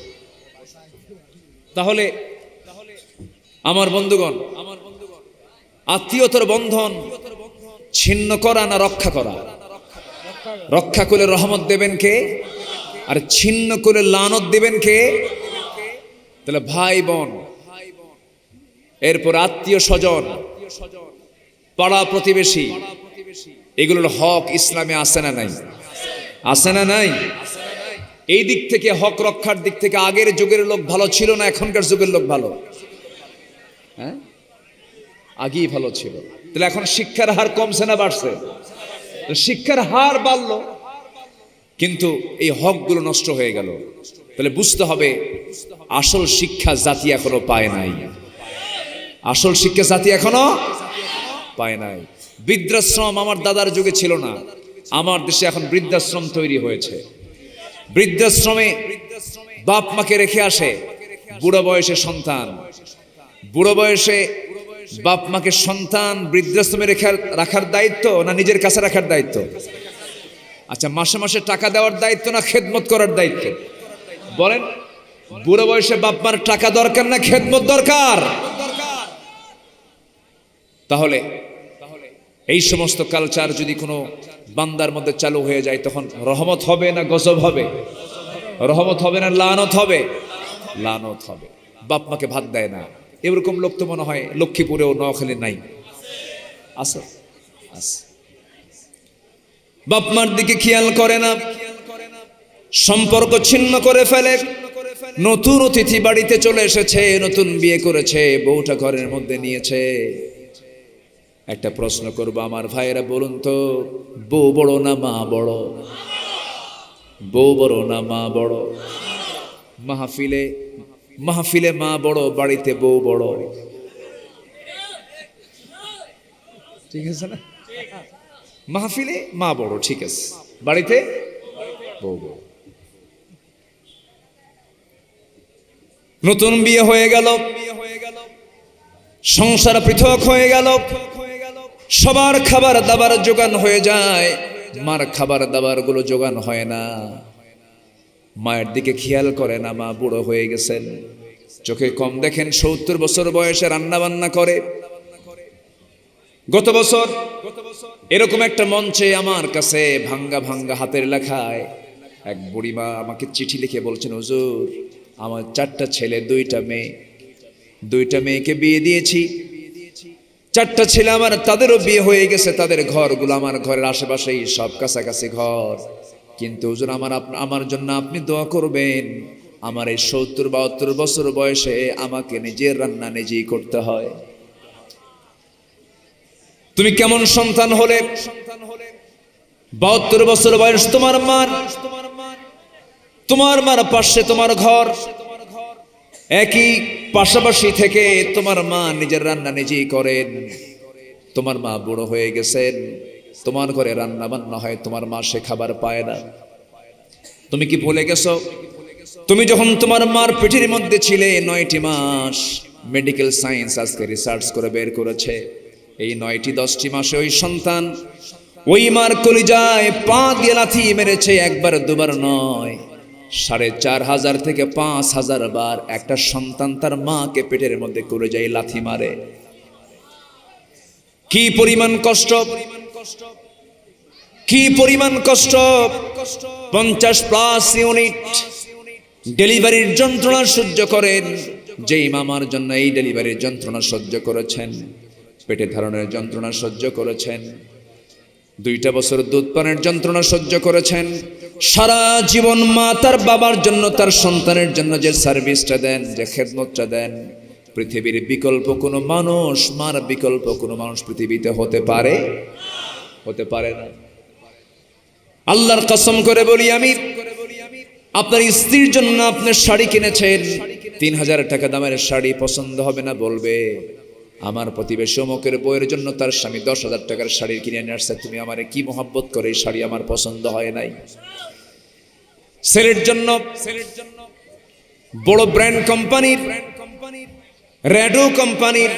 [SPEAKER 1] তাহলে আমার বন্ধুগণ, আত্মীয়তার বন্ধন ছিন্ন করা না রক্ষা করা? রক্ষা করলে রহমত দেবেন কে? আর ছিন্ন করলে লানত দেবেন কে? তাহলে ভাই বোন, এরপর আত্মীয় স্বজন, পাড়া প্রতিবেশী, এগুলোর হক ইসলামে আছে না নাই? আছে না নাই? এই দিক থেকে হক রক্ষার দিক থেকে আগের যুগের লোক ভালো ছিল না এখনকার যুগের লোক ভালো? হ্যাঁ আগেই ভালো ছিল। তাহলে এখন শিক্ষার হার কমছে না বাড়ছে? শিক্ষার হার বাড়লো কিন্তু এই হকগুলো নষ্ট হয়ে গেল। তাহলে বুঝতে হবে আসল শিক্ষা জাতি এখনো পায় নাই। আসল শিক্ষা জাতি এখনো পায় নাই। বৃদ্ধাশ্রম আমার দাদার যুগে ছিল না, আমার দেশে এখন বৃদ্ধাশ্রম তৈরি হয়েছে। বৃদ্ধাশ্রমে বাপ মাকে রেখে আসে বুড়ো বয়সে সন্তান, বুড়ো বয়সে বাপ মাকে সন্তান বৃদ্ধাশ্রমে রাখার দায়িত্ব না নিজের কাছে রাখার দায়িত্ব? আচ্ছা মাসে মাসে টাকা দেওয়ার দায়িত্ব না খেদমত করার দায়িত্ব? বলেন, বুড়ো বয়সে বাপ মার টাকা দরকার না খেদমত দরকার? তাহলে এই সমস্ত কালচার যদি কোনো বান্দার মধ্যে চালু হয়ে যায় তখন রহমত হবে না গজব হবে? রহমত হবে না লানত হবে? লানত হবে। বাপ মাকে ভাত দেয় না, এরকম লোক তো মনে হয় লক্ষ্মীপুরেও নোয়াখালী নাই? আছে আছে। বাপ মার দিকে খেয়াল করে না, সম্পর্ক ছিন্ন করে ফেলে। নতুন অতিথি বাড়িতে চলে এসেছে, নতুন বিয়ে করেছে, বউটা ঘরের মধ্যে নিয়েছে। একটা প্রশ্ন করবো আমার ভাইয়েরা, বলুন তো বউ বড় না মা বড়? বউ বড় না মা বড়? মাহফিলে মাহফিলে মা বড়, বাড়িতে বউ বড়। ঠিক আছে না? মাহফিলে মা বড় ঠিক আছে, বাড়িতে বউ বড়। নতুন বিয়ে হয়ে গেল, সংসার পৃথক হয়ে গেল, সবার খাবার দাবার জোগান হয়ে যায়, মার খাবার দাবার গুলো জোগান হয় না। মায়ের দিকে খেয়াল করে না, মা বুড়ো হয়ে গেছেন, চোখে কম দেখেন, 70 বছর বয়সে রান্না বান্না করে। গত বছর এরকম একটা মঞ্চে আমার কাছে ভাঙ্গা ভাঙ্গা হাতের লেখায় এক বুড়িমা আমাকে চিঠি লিখে বলছেন, হুজুর আমার 4টা ছেলে 2টা মেয়ে, 2টা মেয়েকে বিয়ে দিয়েছি, 4টা ছেলে আমার, তাদেরও বিয়ে হয়ে গেছে, তাদের ঘরগুলো আমার ঘরের আশেপাশেই সব কাছাকাছি ঘর, কিন্তু হুজুর আমার জন্য আপনি দোয়া করবেন, আমার এই 70-72 বছর বয়সে আমাকে নিজের রান্না নিজেই করতে হয়। তুমি কেমন সন্তান হলে? 72 বছর বয়স তোমার মার, তোমার মার পাশে তোমার ঘর, একই পাশাপাশি থেকে তোমার মা নিজের রান্না নিজেই করেন। তোমার মা বুড়ো হয়ে গেছেন, তোমার ঘরে রান্না বান্না হয়, তোমার মা সে খাবার পায় না। তুমি কি ভুলে গেছো? তুমি যখন তোমার মার পেটের মধ্যে ছিলে 9টি মাস, মেডিকেল সায়েন্স আজকে রিসার্চ করে বের করেছে, এই 9টি 10টি মাসে ওই সন্তান ওই মার কলিজায় পা দিয়ে লাথি মেরেছে, একবার দুবার নয়, 4500 থেকে 5000 বার একটা সন্তান তার মাকে পেটের মধ্যে কলিজায় লাথি মারে। কি পরিমাণ কষ্ট, কি পরিমাণ কষ্ট! 50+ ইউনিট ডেলিভারির যন্ত্রণা সহ্য করেন, যেই মামার জন্য এই ডেলিভারির যন্ত্রণা সহ্য করেছেন, পেটে ধারণের যন্ত্রণা সহ্য করেছেন, 2টা বছর দুধ পানের যন্ত্রণা সহ্য করেছেন, সারা জীবন মা তার বাবার জন্য তার সন্তানের জন্য যে সার্ভিসটা দেন, যে খেদমতটা দেন, পৃথিবীর বিকল্প কোনো মানুষ, মার বিকল্প কোনো মানুষ পৃথিবীতে হতে পারে না। আল্লাহর কসম করে বলি, আমি আপনার স্ত্রীর জন্য আপনি শাড়ি কিনেছেন, 3000 টাকা দামের শাড়ি পছন্দ হবে না, বলবে আমার প্রতিবেশী অমুকের বউয়ের জন্য তার স্বামী 10,000 টাকার শাড়ি কিনে নিয়ে আসছে, তুমি আমারে কি মোহাব্বত করে এই শাড়ি আমার পছন্দ হয় নাই। ছেলের জন্য বড় ব্র্যান্ড কোম্পানির, রেডো কোম্পানির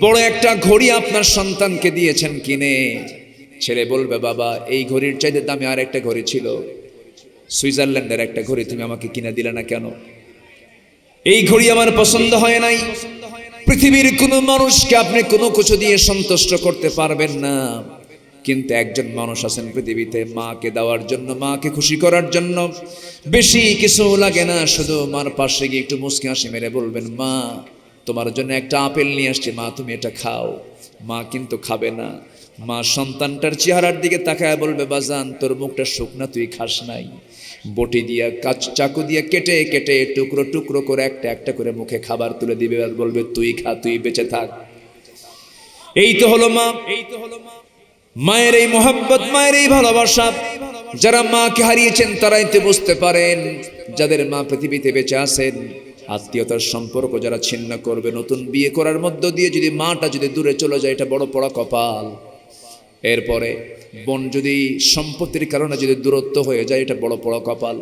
[SPEAKER 1] বড় একটা ঘড়ি আপনার সন্তানকে দিয়েছেন কিনে, ছেলে বলবে বাবা এই ঘড়ির চাইতে দামে আর একটা ঘড়ি ছিল, সুইজারল্যান্ডের একটা ঘড়ি তুমি আমাকে কিনে দিলে না কেন? এই ঘড়ি আমার পছন্দ হয় নাই। পৃথিবীর কোনো মানুষকে আপনি কোনো কিছু দিয়ে সন্তুষ্ট করতে পারবেন না, কিন্তু একজন মানুষ আছেন পৃথিবীতে মাকে দেওয়ার জন্য, মাকে খুশি করার জন্য বেশি কিছু লাগে না, শুধু মার পাশে গিয়ে একটু মুচকি হাসি মেরে বলবেন মা তোমার জন্য একটা আপেল নিয়ে আসছি, মা তুমি এটা খাও। মা কিন্তু খাবে না, মা সন্তানটার চেহারার দিকে তাকায় বলবে বাজান তোর মুখটা শুকনা, তুই খাস নাই। বটি দিয়া চাকু দিয়ে কেটে কেটে টুকরো টুকরো করে একটা একটা করে মুখে খাবার তুলে দিবে আর বলবে তুই খা, তুই বেঁচে থাক। এই তো হলো মা। মায়ের এই মোহাব্বত, মায়ের এই ভালোবাসা, যারা মাকে হারিয়েছেন তারাই তো বুঝতে পারেন। যাদের মা পৃথিবীতে বেঁচে আছেন, আত্মীয়তার সম্পর্ক যারা ছিন্ন করবে, নতুন বিয়ে করার মধ্য দিয়ে যদি মাটা যদি দূরে চলে যায়, এটা বড় পড়া কপাল। এরপরে বোন যদি সম্পত্তির কারণে যদি দূরত্ব হয়ে যায়, এটা বড় পড়া কপাল।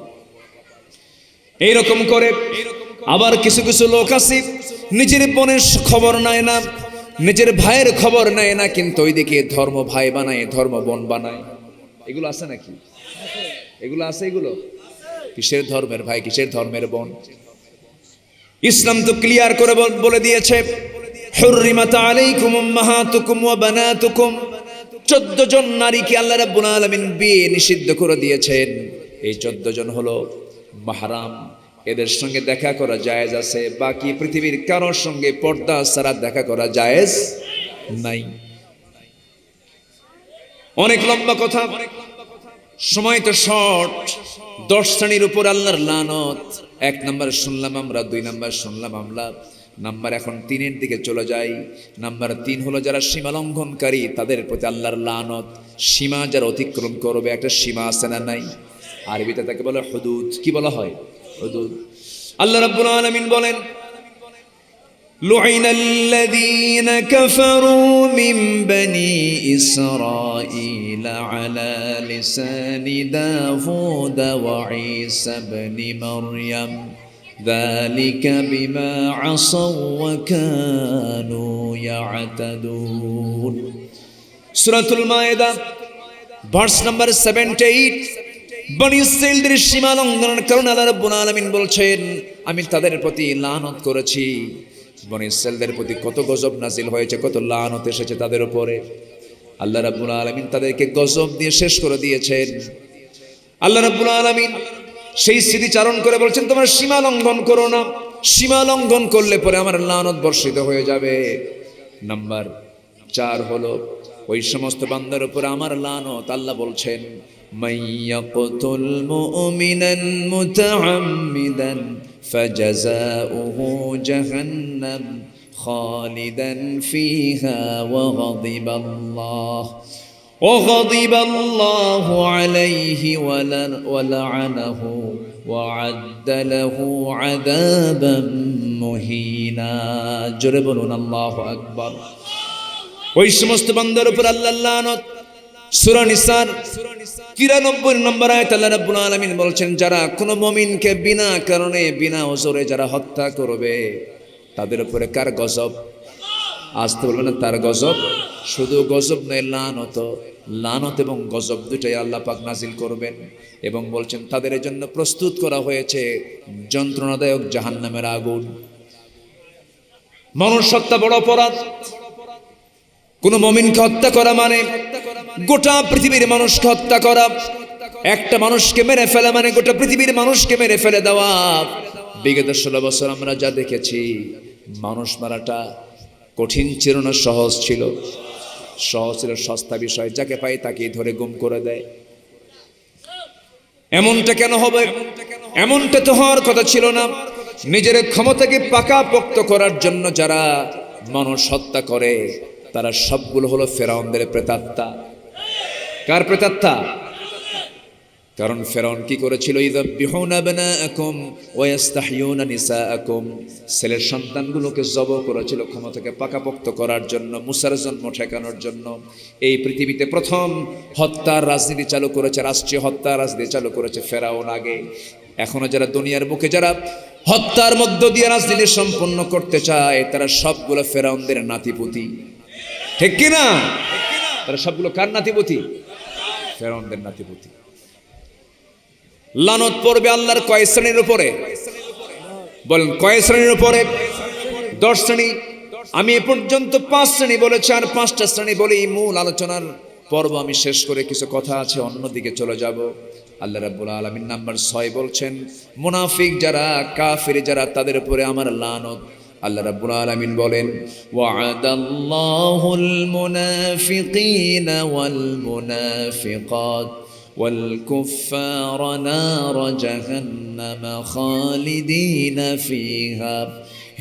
[SPEAKER 1] এইরকম করে আবার কিছু কিছু লোক আছে নিজের বোনের খবর নেয় না, নিজের ভাইয়ের খবর নেয় না, কিন্তু ওইদিকে ধর্ম ভাই বানায়, ধর্ম বোন বানায়। এগুলো আছে নাকি? এগুলো আছে। এগুলো কিসের ধর্মের ভাই, কিসের ধর্মের বোন? ইসলাম তো ক্লিয়ার করে বলে দিয়েছে, হুররিমাত আলাইকুম উম্মাহাতুকুম ওয়া বানাতুকুম। 14 জন নারীকে আল্লাহ রাব্বুল আলামিন বিয়ে নিষিদ্ধ করে দিয়েছেন। এই 14 জন হলো মাহরাম, এদের সঙ্গে দেখা করা জায়েজ আছে, বাকি পৃথিবীর কারোর সঙ্গে পর্দা ছাড়া দেখা করা জায়েজ নাই। অনেক লম্বা কথা, সময় তো শর্ট। 10 শ্রেণীর উপর আল্লাহর লানত। 1 নাম্বার শুনলাম আমরা, 2 নাম্বার শুনলাম আমরা, নাম্বার এখন 3-এর দিকে চলে যাই। নাম্বার 3 হলো যারা সীমা লঙ্ঘনকারী, তাদের প্রতি আল্লাহর লানত। সীমা যারা অতিক্রম করবে, একটা সীমা আছে না নাই? আরবিতে তাকে বলে হুদুদ। কি বলা হয়? হুদুদ। আল্লাহ রাব্বুল আলামিন বলেন লুইনাল্লাযীনা কাফারু মিন বনি ইসরাঈলা আলা লিসানি দাউদ ওয়া ঈসা ইবনে মারইয়াম যালিকা বিমা আসাউ ওয়া কানু ইয়াতাদুন। সূরাতুল মায়েদা ভার্স নাম্বার 78। বনি ইসরাঈলদের সীমা লঙ্ঘনের কারণে আল্লাহ রাব্বুল আলামিন বলছেন আমি তাদের প্রতি লানত করেছি। বনি ইসরাঈলদের প্রতি কত গজব নাজিল হয়েছে, কত লানত এসেছে তাদের উপরে। আল্লাহ রাব্বুল আলামিন তাদেরকে গজব দিয়ে শেষ করে দিয়েছেন। আল্লাহ রাব্বুল আলামিন সেই স্মৃতিচারণ করে বলছেন তোমরা সীমা লঙ্ঘন করো না, সীমা লঙ্ঘন করলে পরে আমার লানত বর্ষিত হয়ে যাবে। নাম্বার 4 হলো ওই সমস্ত বান্দার উপর আমার লানত। আল্লাহ বলছেন মাইয়াকতুল মুমিনান মুতাআম্মিদান ফাজাযাউহু জাহান্নাম খালিদান ফিহা ওয়া গাদিবাল্লাহু আলাইহি ওয়া লা'নাহু ওয়া আ'আদ্দা লাহু আযাবান মুহিনা। জোরে বলুন আল্লাহু আকবার। ওই সমস্ত বান্দার উপর আল্লাহর লানত। সূরা নিসার 93 নম্বর আয়াত আল্লাহ রাব্বুল আলামিন বলছেন যারা কোনো মুমিনকে বিনা কারণে বিনা ওজরে যারা হত্যা করবে তাদের উপরে কার গজব? আসতে বলবেন না তার গজব। শুধু গজব নয়, লানত। লানত এবং গজব দুটাই আল্লাহ পাক নাজিল করবেন এবং বলছেন তাদের জন্য প্রস্তুত করা হয়েছে যন্ত্রণাদায়ক জাহান্নামের আগুন। মানুষ হত্যা বড় অপরাধ। কোন মুমিনকে হত্যা করা মানে গোটা পৃথিবীর মানুষকে হত্যা করা। একটা মানুষকে মেরে ফেলা মানে গোটা পৃথিবীর মানুষকে মেরে ফেলে দেওয়া। বিগত 16 বছর আমরা যা দেখেছি, মানুষ মারাটা কঠিন ছিল না, সহজ ছিল? সহজ ছিল, সস্তা বিষয়, যাকে পাই তাকেই ধরে গুম করে দেয়। এমনটা কেন হবে? এমনটা তো হওয়ার কথা ছিল না। নিজের ক্ষমতাকে পাকাপোক্ত করার জন্য যারা মানুষ হত্যা করে, তারা সবগুলো হলো ফেরাউনদের প্রেতাত্মা। কার প্রেতাত্মা? কারণ ফেরাউন কি করেছিল? ইযাববিহুনা আবনাআকুম ওয়া ইস্তাহইয়ুনা নিসাআকুম, ছেলের সন্তানগুলোকে জবাই করেছিল ক্ষমতাকে পাকাপোক্ত করার জন্য, মুসার জন্ম ঠেকানোর জন্য। এই পৃথিবীতে প্রথম হত্যার রাজনীতি চালু করেছে, রাষ্ট্রীয় হত্যার রাজনীতি চালু করেছে ফেরাউন আগে। এখনো যারা দুনিয়ার বুকে যারা হত্যার মধ্য দিয়ে রাজনীতি সম্পন্ন করতে চায়, তারা সবগুলো ফেরাউনদের নাতিপুতি। ঠিক কিনা? তারা সবগুলো কার নাতিপুতি? ফেরাউনদের নাতিপুতি। লানত পড়বে আল্লাহর কয় শ্রেণীর উপরে? বলেন কয় শ্রেণীর উপরে? 10 শ্রেণী। আমি এ পর্যন্ত 5 শ্রেণী বলেছি, আর 5টা শ্রেণী বলে এই মূল আলোচনার পর্ব আমি শেষ করে কিছু কথা আছে অন্যদিকে চলে যাব। আল্লাহ রাব্বুল আলামিন নাম্বার 6 বলছেন, মুনাফিক যারা, কাফির যারা, তাদের উপরে আমার লানত। আল্লাহ রাব্বুল আলামিন বলেন, ওয়া'আদাল্লাহুল মুনাফিকিনা ওয়াল মুনাফিকাত والكفار نار جهنم خالدين فيها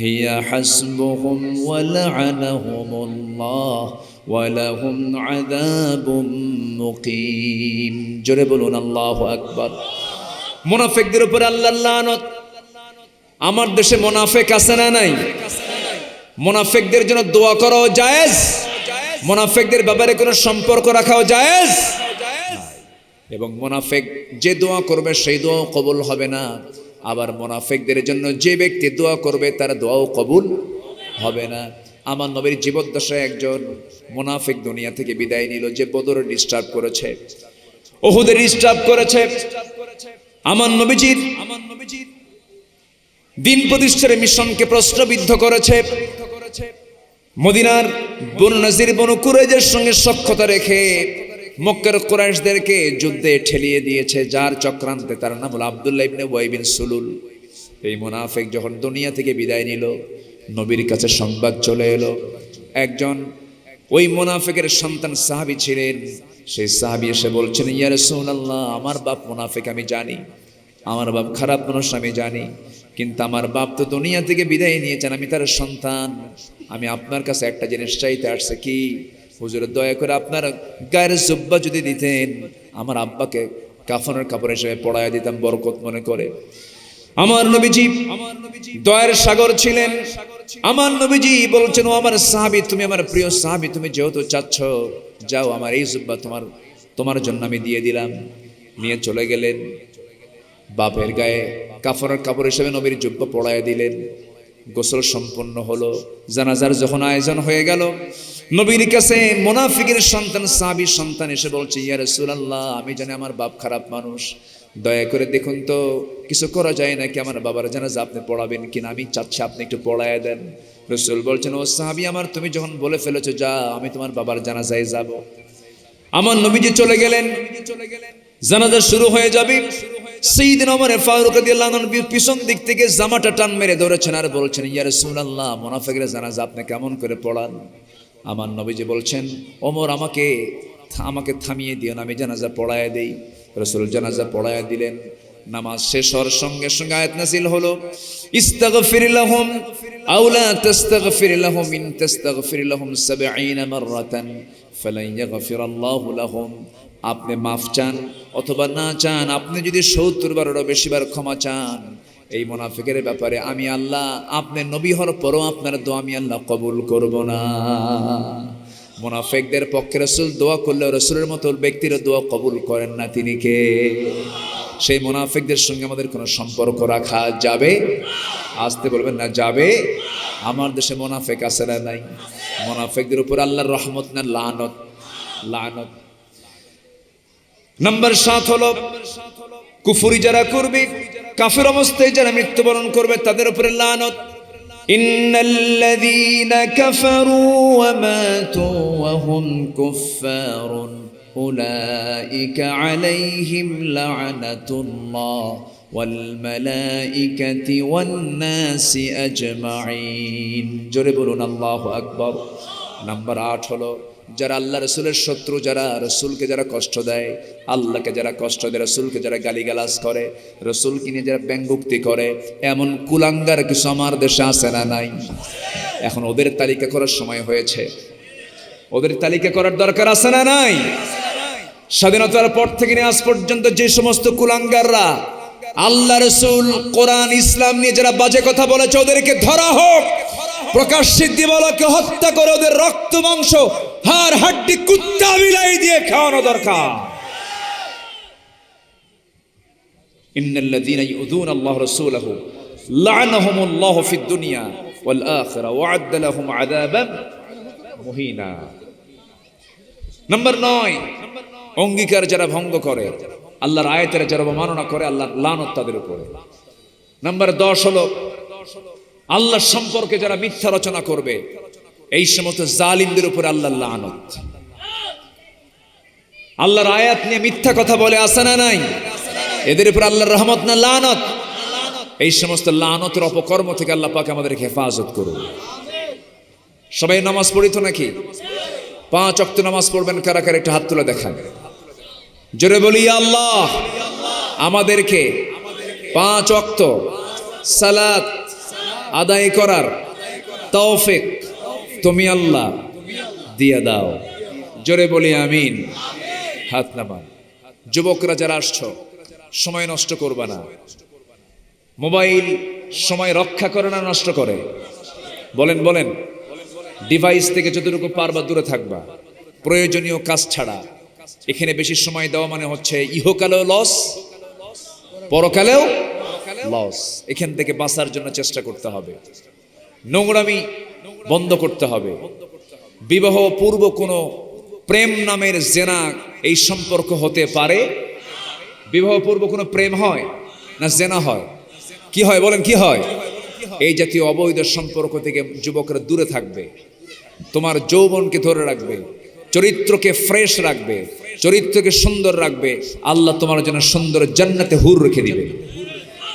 [SPEAKER 1] هي حسبهم ولعنهم الله ولهم عذاب مقيم জোরে বলুন আল্লাহু আকবার। মুনাফিকদের উপর আল্লাহর লানত। আমার দেশে মুনাফিক আছে না নাই? মুনাফিকদের জন্য দোয়া করাও জায়েজ, মুনাফিকদের ব্যাপারে কোনো সম্পর্ক রাখাও জায়েজ। এবং মুনাফিক যে দোয়া করবে সেই দোয়াও কবুল হবে না। আবার মুনাফিকদের জন্য যে ব্যক্তি দোয়া করবে তার দোয়াও কবুল হবে না। আমার নবীর জীবদ্দশায় একজন মুনাফিক দুনিয়া থেকে বিদায় নিল, যে বদরে ডিস্টার্ব করেছে, উহুদে ডিস্টার্ব করেছে। আমার নবীজির দিন প্রতিষ্ঠার মিশনকে প্রশ্নবিদ্ধ করেছে। মদিনার বনু নজির, বনু কুরাইজের সঙ্গে সখ্যতা রেখে মক্কার কুরাইশদেরকে যুদ্ধে ঠেলিয়ে দিয়েছে, যার চক্রান্তে তার নাম হলো আব্দুল্লাহ ইবনে উবাই বিন সুলুল। এই মুনাফিক যখন দুনিয়া থেকে বিদায় নিল, নবীর কাছে সংবাদ চলে এলো। একজন ওই মুনাফিকের সন্তান সাহাবী ছিলেন, সেই সাহাবী এসে বলছেন, ইয়া রাসূলুল্লাহ, আমার বাপ মুনাফিক আমি জানি, আমার বাপ খারাপ মানুষ আমি জানি, কিন্তু আমার বাপ তো দুনিয়া থেকে বিদায় নিয়েছেন, আমি তার সন্তান, আমি আপনার কাছে একটা জিনিস চাইতে আসছে। কি? হুজুর, দয়া করে আপনার গায়ের জুব্বা যদি দিতেন, আমার আব্বাকে কাফনের কাপড় হিসেবে পড়ায় দিতাম বরকত মনে করে। আমার নবীজি দয়ার সাগর ছিলেন। আমার নবীজি বলছেন, ও আমার সাহাবী, তুমি আমার প্রিয় সাহাবী, তুমি যেহেতু চাচ্ছ, যাও, আমার এই জুব্বা তোমার জন্য আমি দিয়ে দিলাম। নিয়ে চলে গেলেন, বাপের গায়ে কাফনের কাপড় হিসেবে নবীর জুব্বা পড়ায় দিলেন। গোসল সম্পন্ন হলো। জানাজার যখন আয়োজন হয়ে গেল, নবীর কাছে মুনাফিকের সন্তান, সাহাবীর সন্তান এসে বলছে, ইয়া রাসূলুল্লাহ, আমি জানি আমার বাপ খারাপ মানুষ, দয়া করে দেখুন তো কিছু করা যায় নাকি, আমার বাবার জানাজা আপনি পড়াবেন কিনা, আমি চাচ্ছি আপনি একটু পড়ায় দেন। রাসূল বলছেন, ও সাহাবী আমার, তুমি যখন বলে ফেলেছো, যা, আমি তোমার বাবার জানাজায় যাব। আমার নবীজি চলে গেলেন, জানাজা শুরু হয়ে যাবে। সাইয়েদনা ওমর ফারুক রাদিয়াল্লাহু আনহু পিছন দিক থেকে জামাটা টান মেরে ধরেছেন আর বলছেন, ইয়া রাসূলুল্লাহ, মুনাফিকের জানাজা আপনি কেমন করে পড়ান? আমার নবীজি বলছেন, ওমর আমাকে থামিয়ে দিও না, আমি জানাজা পড়ায় দেই। রাসূল জানাজা পড়ায় দিলেন। নামাজ শেষ হওয়ার সঙ্গে সঙ্গে আয়াত নাযিল হলো, ইস্তাগফির লাহুম আও লা তাস্তাগফির লাহুম ইন তাস্তাগফির লাহুম ৭০ মাররাতান ফালান ইয়াগফিরাল্লাহু লাহুম। আপনি মাফ চান অথবা না চান, আপনি যদি ৭০ বারেরও বেশিবার ক্ষমা চান, এই মুনাফিকের ব্যাপারে আমি আল্লাহ, আপনি নবী হওয়ার পরও আপনার দোয়া আমি আল্লাহ কবুল করব না। মুনাফিকদের পক্ষে রাসূল দোয়া করলে রাসূলের মতো ব্যক্তির দোয়া কবুল করেন না। তিনি কে? সেই মুনাফিকদের সঙ্গে আমাদের কোনো সম্পর্ক রাখা যাবে? আসতে বলবেন না, যাবে? আমার দেশে মুনাফিক আছে না নাই? মুনাফিকদের উপর আল্লাহর রহমত না লানত? লানত। নাম্বার 7 হলো কুফরি যারা করবে, কাফের অবস্থায় যারা মৃত্যুবরণ করবে, তাদের উপরে লানত। ইন্নাল্লাযীনা কাফারু ওয়া মাতু ওয়া হুম কুফফারুন উলাইকা আলাইহিম লা'নাতুল্লাহ ওয়াল মালাইকাতি ওয়ান নাসি আজমাইন। জোরে বলুন আল্লাহু আকবার। নাম্বার 8 হলো যারা আল্লাহ রসুলের শত্রু, যারা রসুলকে যারা কষ্ট দেয়, আল্লাহকে যারা কষ্ট দেয়, রসুলকে যারা গালিগালাজ করে, রসুলকে নিয়ে যারা ব্যঙ্গোক্তি করে, এমন কুলাঙ্গার কিছু আমার দেশে আছে না নাই? এখন ওদের তালিকা করার সময় হয়েছে, ওদের তালিকা করার দরকার আছে না নাই? স্বাধীনতার পর থেকে নিয়ে আজ পর্যন্ত যে সমস্ত কুলাঙ্গাররা আল্লাহ রসুল কোরআন ইসলাম নিয়ে যারা বাজে কথা বলেছে, ওদেরকে ধরা হোক, প্রকাশ্যে দিবালোকে হত্যা করে ওদের রক্ত মাংস হাড় হাড্ডি কুত্তা বিলাই দিয়ে খাওয়ানো দরকার। ইন্নাল্লাযীনা ইউযুনা আল্লাহ রাসূলাহু লা'নাহুমুল্লাহু ফিদ দুনিয়া ওয়াল আখিরা ওয়া আ'আদ্দা লাহুম আযাবান মুহিনা। নাম্বার 9, অঙ্গীকার যারা ভঙ্গ করে, আল্লাহর আয়াতের যারা অবমাননা করে, আল্লাহর লানত তাদের উপরে। নাম্বার 10 হলো আল্লাহর সম্পর্কে যারা মিথ্যা রচনা করবে, এই সমস্ত জালিমদের উপরে আল্লাহর লানত। আল্লাহর আয়াত নিয়ে মিথ্যা কথা বলে, আছে না নাই? এদের উপর আল্লাহর রহমত না লানত? এই সমস্ত লানতের অপকর্ম থেকে আল্লাহ পাক আমাদেরকে হেফাজত করুন। সবাই নামাজ পড়িত নাকি? 5 ওয়াক্ত নামাজ পড়বেন কারা কারা? একটা হাত তুলে দেখান। জোরে বলি আল্লাহ আমাদেরকে 5 ওয়াক্ত সালাত আদায় করার তৌফিক তুমি আল্লাহ দিয়ে দাও। জোরে বলি আমিন। হাত নামান। যুবকরা যারা আসছো, সময় নষ্ট করবা না। মোবাইল সময় রক্ষা করে না নষ্ট করে? বলেন বলেন। ডিভাইস থেকে যতটুকু পারবা দূরে থাকবা, প্রয়োজনীয় কাজ ছাড়া। এখানে বেশি সময় দেওয়া মানে হচ্ছে ইহকালেও লস, পরকালেও লস। এখান থেকে বাঁচার জন্য চেষ্টা করতে হবে। নোংরামি বন্ধ করতে হবে। বিবাহ পূর্ব কোনো প্রেম নামের জেনা এই সম্পর্ক হতে পারে? বিবাহ পূর্ব কোনো প্রেম হয় না জেনা হয়? কি হয় বলেন, কি হয়? এই জাতীয় অবৈধ সম্পর্ক থেকে যুবকরা দূরে থাকবে। তোমার যৌবনকে ধরে রাখবে, চরিত্রকে ফ্রেশ রাখবে, চরিত্রকে সুন্দর রাখবে। আল্লাহ তোমার জন্য সুন্দর জান্নাতে হুর রেখে দিবে।